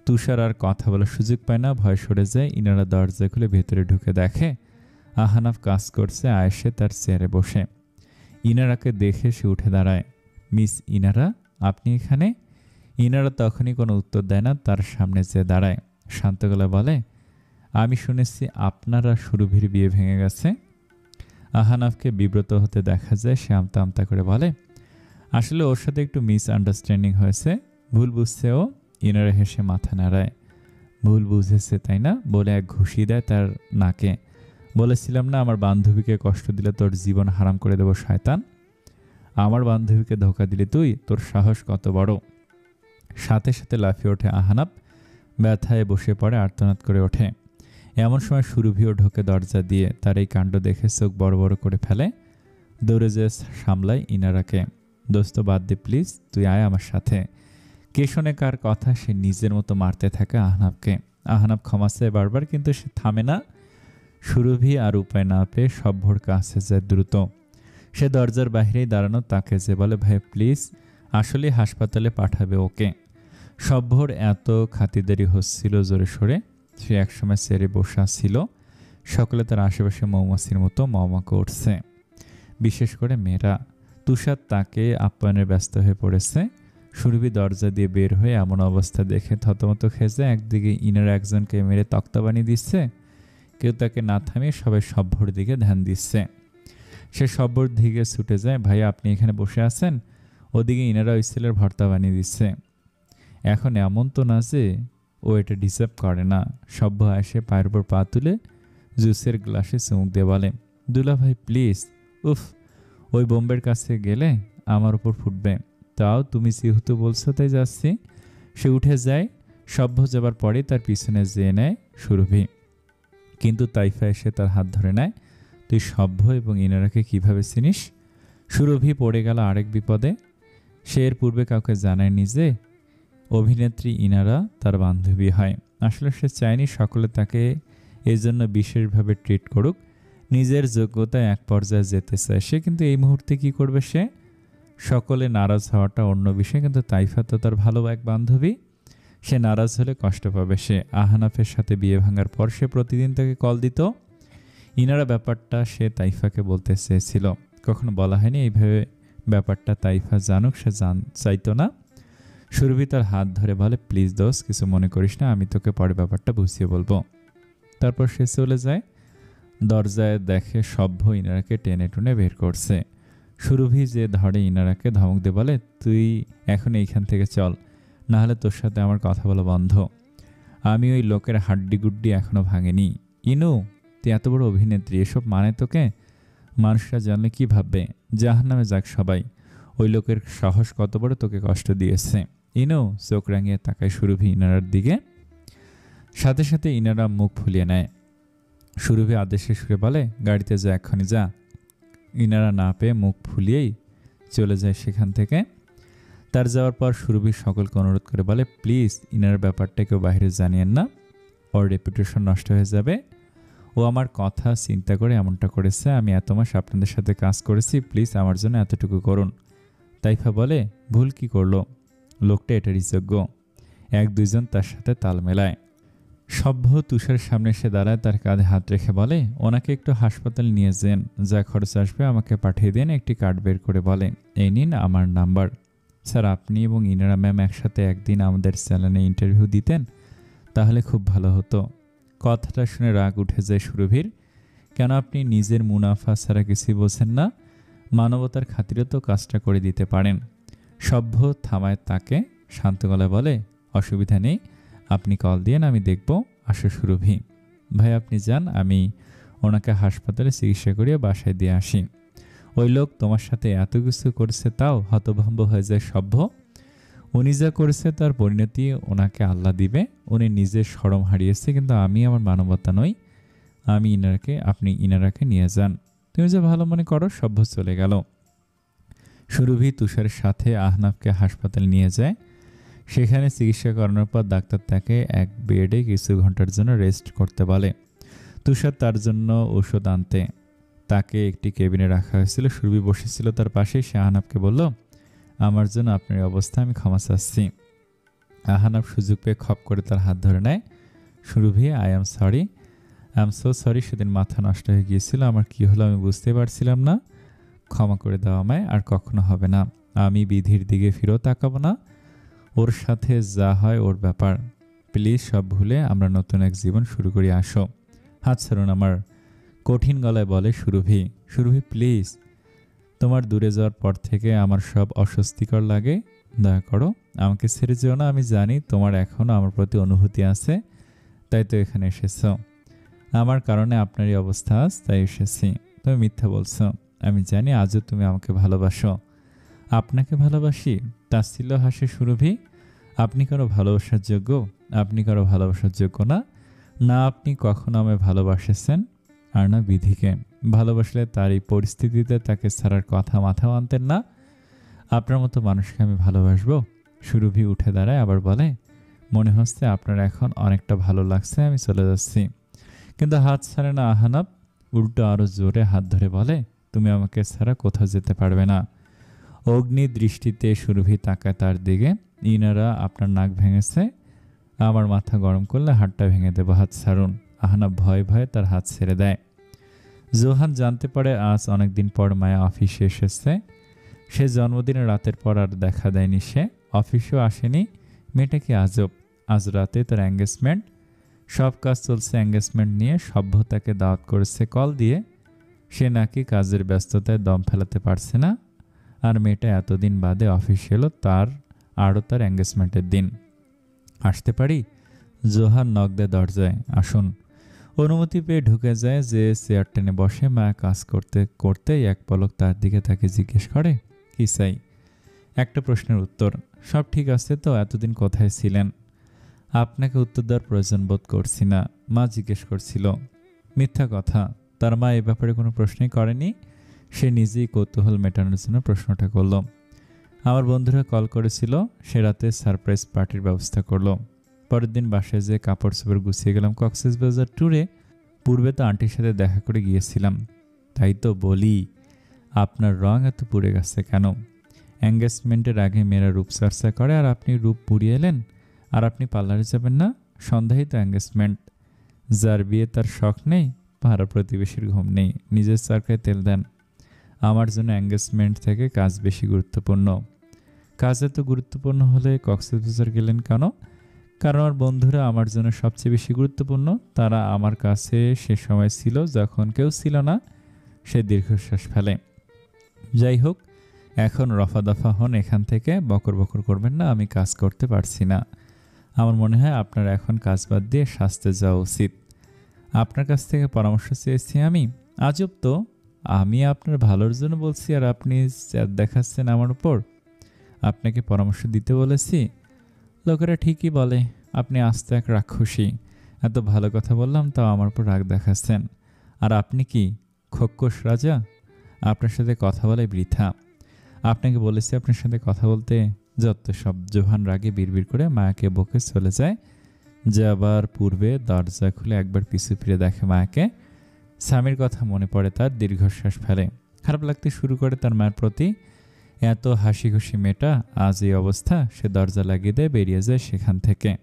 তুষার আর কথা বলার সুযোগ পায় না, ভয় সরে যায়। ইনারা দরজা খুলে ভেতরে ঢুকে দেখে আহনাফ কাজ করছে আয়েশে তার চেয়ারে বসে। ইনারাকে দেখে সে উঠে দাঁড়ায়। মিস ইনারা, আপনি এখানে? ইনারা তখনই কোনো উত্তর দেয় না, তার সামনে যেয়ে দাঁড়ায়। শান্ত গলায় বলে, আমি শুনেছি আপনারা সুরভির বিয়ে ভেঙে গেছে। আহনাফকে বিব্রত হতে দেখা যায়। সে আমতা আমতা করে বলে, আসলে ওর সাথে একটু মিসআন্ডারস্ট্যান্ডিং হয়েছে, ভুল বুঝছে ও। ইনারা হেসে মাথা নাড়ায়। ভুল বুঝেছে তাই না বলে এক ঘুষি দেয় তার নাকে। বলেছিলাম না আমার বান্ধবীকে কষ্ট দিলে তোর জীবন হারাম করে দেব শয়তান। আমার বান্ধবীকে ধোকা দিলি তুই? তোর সাহস কত বড়! সাথে সাথে লাফিয়ে ওঠে আহনাফ। ব্যথায় বসে পড়ে, আর্তনাদ করে ওঠে। এমন সময় সুরভিও ঢোকে দরজা দিয়ে। তার এই কাণ্ড দেখে চোখ বড় বড় করে ফেলে। দৌড়ে যে সামলায় ইনারাকে। দোস্ত বাদ দে প্লিজ, তুই আয় আমার সাথে। কে শোনে কার কথা? সে নিজের মতো মারতে থাকে আহনাফকে। আহনাফ ক্ষমা চায় বারবার, কিন্তু সে থামে না। সুরভি আর উপায় না পেয়ে সভ্যর কাছে যায় দ্রুত। সে দরজার বাইরেই দাঁড়ানো, তাকে যে বলে, ভাই প্লিজ, আসলে হাসপাতালে পাঠাবে ওকে। সভ্যর এত খাতিরদারি হচ্ছিল জোরে সোরে। সে একসময় চেয়ারে বসা ছিল। সকলে তার আশেপাশে মৌমাছির মতো মাওমা করছে, বিশেষ করে মেয়েরা। তুষার তাকে আপ্যায়নে ব্যস্ত হয়ে পড়েছে। সুরভি দরজা দিয়ে বের হয়ে এমন অবস্থা দেখে থতমত খেয়ে যায়। একদিকে ইনারা একজনকে মেরে তক্তা বানিয়ে দিচ্ছে, কেউ তাকে না থামিয়ে সবাই সভ্যর দিকে ধ্যান দিচ্ছে। সে সভ্যর দিকে ছুটে যায়। ভাইয়া আপনি এখানে বসে আছেন, ওদিকে ইনারা ওই ছেলের ভর্তা বানিয়ে দিচ্ছে। এখন এমন তো না যে ও এটা ডিজার্ভ করে না। সভ্য এসে পায়ের উপর পা তুলে জুসের গ্লাসে চুমুক দিয়ে বলে, দুলা ভাই প্লিজ। উফ, ওই বোম্বের কাছে গেলে আমার উপর ফুটবে। তাও তুমি যেহেতু বলছো তাই যাচ্ছি। সে উঠে যায়। সভ্য যাবার পরে তার পিছনে যেয়ে নেয় সুরভি। কিন্তু তাইফা এসে তার হাত ধরে নেয়। তুই সভ্য এবং ইনারাকে কিভাবে চিনিস? সুরভি পড়ে গেল আরেক বিপদে। সে এর পূর্বে কাউকে জানায়নি যে অভিনেত্রী ইনারা তার বান্ধবী হয়। আসলে সে চায়নি সকলে তাকে এজন্য বিশেষভাবে ট্রিট করুক। নিজের যোগ্যতায় এক পর্যায়ে যেতে চায় সে। কিন্তু এই মুহূর্তে কি করবে সে? সকলে নারাজ হওয়াটা অন্য বিষয়, কিন্তু তাইফা তো তার ভালো এক বান্ধবী। সে নারাজ হলে কষ্ট পাবে সে। আহনাফের সাথে বিয়ে ভাঙার পর সে প্রতিদিন তাকে কল দিত। ইনারা ব্যাপারটা সে তাইফাকে বলতে চেয়েছিল, কখনো বলা হয়নি। এইভাবে ব্যাপারটা তাইফা জানুক সে চাইতো না। সুরভি তার হাত ধরে বলে, প্লিজ দোস্ত, কিছু মনে করিস না, আমি তোকে পরে ব্যাপারটা বুঝিয়ে বলবো। তারপর সে চলে যায়। দরজায় দেখে সভ্য ইনারাকে টেনে টুনে বের করছে। সুরভি যে ধরে ইনারাকে ধমক দিয়ে বলে, তুই এখন এইখান থেকে চল, নাহলে তোর সাথে আমার কথা বলা বন্ধ। আমি ওই লোকের হাড্ডি গুড্ডি এখনো ভাঙেনি। ইনু, তুই এত বড় অভিনেত্রী, এসব মানে তোকে? মানুষরা জানলে কি ভাববে? জাহান্নামে যাক সবাই। ওই লোকের সাহস কত বড়, তোকে কষ্ট দিয়েছে। ইনু চোখ রাঙিয়ে তাকায় সুরভি ইনারার দিকে। সাথে সাথে ইনারা মুখ ফুলিয়ে নেয়। সুরভি আদেশে সুরে বলে, গাড়িতে যা, এক্ষুনি যা। ইনারা না পেয়ে মুখ ফুলিয়েই চলে যায় সেখান থেকে। তার যাওয়ার পর সুরভি সকলকে অনুরোধ করে বলে, প্লিজ ইনার ব্যাপারটা কেউ বাইরে জানিয়েন না, ওর রেপুটেশন নষ্ট হয়ে যাবে। ও আমার কথা চিন্তা করে এমনটা করেছে। আমি এত মাস আপনাদের সাথে কাজ করেছি, প্লিজ আমার জন্য এতটুকু করুন। তাইফা বলে, ভুল কি করলো? লোকটা এটারই যোগ্য। এক দুইজন তার সাথে তাল মেলায়। সভ্য তুষার সামনে এসে দাঁড়ায়, তার কাঁধে হাত রেখে বলে, ওনাকে একটু হাসপাতাল নিয়ে যান, যা খরচ আসবে আমাকে পাঠিয়ে দিন। একটি কার্ড বের করে বলে, এই নিন আমার নাম্বার। স্যার, আপনি এবং ইনারা ম্যাম একসাথে একদিন আমাদের চ্যানেলে ইন্টারভিউ দিতেন, তাহলে খুব ভালো হতো। কথাটা শুনে রাগ উঠে যায় সুরভির। কেন আপনি নিজের মুনাফা ছাড়া কিছুই বোঝেন না? মানবতার খাতিরে তো কাজটা করে দিতে পারেন। সভ্য থামায় তাকে, শান্ত গলায় বলে, অসুবিধা নেই, আপনি কল দিয়েন, আমি দেখব। আসো সুরভি ভাই, আপনি যান, আমি ওনাকে হাসপাতালে চিকিৎসা করিয়ে বাসায় দিয়ে আসি। ওই লোক তোমার সাথে এত কিছু করেছে, তাও হতভম্ব হয়ে যায় সভ্য। উনি যা করেছে তার পরিণতি ওনাকে আল্লাহ দিবে। উনি নিজের শরম হারিয়েছে, কিন্তু আমি আমার মানবতা নই। আপনি ইনারাকে নিয়ে যান, তুমি যা ভালো মনে করো। সভ্য চলে গেল। সুরভি তুষারের সাথে আহনাফকে হাসপাতাল নিয়ে যায়। সেখানে চিকিৎসা করানোর পর ডাক্তার তাকে এক বেডে কিছু ঘন্টার জন্য রেস্ট করতে বলে। তুষার তার জন্য ওষুধ আনতে তাকে একটি কেবিনে রাখা হয়েছিল। সুরভি বসেছিল তার পাশে। সে আহনাফকে বলল, আমার জন্য আপনার অবস্থা আমি ক্ষমা চাচ্ছি। আহনাফ সুযোগ পেয়ে খপ করে তার হাত ধরে নেয়। সুরভি, আই এম সো সরি, সেদিন মাথা নষ্ট হয়ে গিয়েছিল। আমার কি হলো আমি বুঝতে পারছিলাম না। ক্ষমা করে দাও আমায়, আর কখনো হবে না। আমি বিধির দিকে ফিরেও তাকাবো না। ওর সাথে যা হয় ওর ব্যাপার। প্লিজ সব ভুলে আমরা নতুন এক জীবন শুরু করি, আসো। হাত ছাড়ুন আমার, কঠিন গলায় বলে সুরভি। সুরভি প্লিজ, তোমার দূরে যাওয়ার পর থেকে আমার সব অস্বস্তিকর লাগে। দয়া করো, আমাকে ছেড়ে যেও না। আমি জানি তোমার এখনও আমার প্রতি অনুভূতি আছে, তাই তো এখানে এসেছ। আমার কারণে আপনারই অবস্থা আজ, তাই এসেছি। তুমি মিথ্যা বলছো। আমি জানি আজও তুমি আমাকে ভালোবাসো। আপনাকে ভালোবাসি? তাচ্ছিল্য হাসে সুরভি। আপনি কারো ভালোবাসার যোগ্য? আপনি কারো ভালোবাসার যোগ্য না। না আপনি কখনো আমায় ভালোবাসেছেন, আর না বিধিকে। ভালোবাসলে তার এই পরিস্থিতিতে তাকে ছাড়ার কথা মাথাও আনতেন না। আপনার মতো মানুষকে আমি ভালোবাসবো? সুরভি উঠে দাঁড়ায়, আবার বলে, মনে হচ্ছে আপনার এখন অনেকটা ভালো লাগছে, আমি চলে যাচ্ছি। কিন্তু হাত ছাড়ে না আহনাফ, উল্টো আরো জোরে হাত ধরে বলে, তুমি আমাকে ছাড়া কোথাও যেতে পারবে না। অগ্নি দৃষ্টিতে সুরভি তাকায় তার দিকে। ইনারা আপনার নাক ভেঙেছে, আমার মাথা গরম করলে হাতটা ভেঙে দেবো, হাত ছাড়ুন। আহনাফ ভয়ে ভয়ে তার হাত ছেড়ে দেয়। জোহান জানতে পারে আজ অনেকদিন পর মায়া অফিসে এসেছে। সে জন্মদিনের রাতের পর আর দেখা দেয়নি। সে অফিসেও আসেনি। মেয়েটা কি আজব। আজ রাতে তার এঙ্গেজমেন্ট। সব কাজ চলছে এঙ্গেজমেন্ট নিয়ে। সভ্য তাকে দাওয়াত করেছে কল দিয়ে। সে নাকি কাজের ব্যস্ততায় দম ফেলাতে পারছে না। আর মেয়েটা এতদিন বাদে অফিস এলো, তার আরও তার এঙ্গেজমেন্টের দিন। আসতে পারি? জোহান নক দেয় দরজায়। আসুন। অনুমতি পেয়ে ঢুকে যায়। যে চেয়ার টেনে বসে। মায়া কাজ করতে করতেই এক পলক তার দিকে তাকে জিজ্ঞেস করে, কি চাই? একটা প্রশ্নের উত্তর। সব ঠিক আছে তো? এতদিন কোথায় ছিলেন? আপনাকে উত্তর দেওয়ার প্রয়োজন বোধ করছি না, মা জিজ্ঞেস করছিল। মিথ্যা কথা। তার মা এ ব্যাপারে কোনো প্রশ্নই করেনি। সে নিজেই কৌতূহল মেটানোর জন্য প্রশ্নটা করল। আমার বন্ধুরা কল করেছিল, সে রাতে সারপ্রাইজ পার্টির ব্যবস্থা করলো। পরের দিন বাসায় যেয়ে কাপড় চোপড় গুছিয়ে গেলাম কক্সবাজার ট্যুরে। পূর্বে তো আন্টির সাথে দেখা করে গিয়েছিলাম। তাই তো বলি, আপনার রং এত পুড়ে গেছে কেন? এঙ্গেজমেন্টের আগে মেয়েরা রূপচর্চা করে, আর আপনি রূপ পুড়িয়ে এলেন। আর আপনি পার্লারে যাবেন না? সন্ধ্যায় তো এঙ্গেজমেন্ট। যার বিয়ে তার শখ নেই, পাড়া প্রতিবেশীর ঘুম নেই, নিজের চারকায় তেল দেন। আমার জন্য এঙ্গেজমেন্ট থেকে কাজ বেশি গুরুত্বপূর্ণ। কাজ এত গুরুত্বপূর্ণ হলে কক্সবাজার গেলেন কেন? কারণ আমার বন্ধুরা আমার জন্য সবচেয়ে বেশি গুরুত্বপূর্ণ। তারা আমার কাছে সে সময় ছিল যখন কেউ ছিল না। সে দীর্ঘশ্বাস ফেলে। যাই হোক, এখন রফা দফা হন এখান থেকে। বকর বকর করবেন না, আমি কাজ করতে পারছি না। আমার মনে হয় আপনার এখন কাজ বাদ দিয়ে সাজতে যাওয়া উচিত। আপনার কাছ থেকে পরামর্শ চেয়েছি আমি। আজব তো, আমি আপনার ভালোর জন্য বলছি আর আপনি চ্যাট দেখাচ্ছেন আমার উপর। আপনাকে পরামর্শ দিতে বলেছি। লোকেরা ঠিকই বলে আপনি আস্ত এক রাক্ষসী। এত ভালো কথা বললাম, তাও আমার উপর রাগ দেখাচ্ছেন। আর আপনি কি খোক্কস রাজা? আপনার সাথে কথা বলে বৃথা। আপনাকে বলেছি আপনার সাথে কথা বলতে। যত সব। জোহান রাগে বিড়বিড় করে মায়াকে বকে চলে যায়। যাবার পূর্বে দরজা খুলে একবার পিছু ফিরে দেখে মায়াকে। স্বামীর কথা মনে পড়ে, তার দীর্ঘশ্বাস ফেলে। খারাপ লাগতে শুরু করে তার মায়ের প্রতি। এত হাসি খুশি মেয়েটা আজ এই অবস্থা। সে দরজা লাগিয়ে দেয়, বেরিয়ে যায় সেখান থেকে।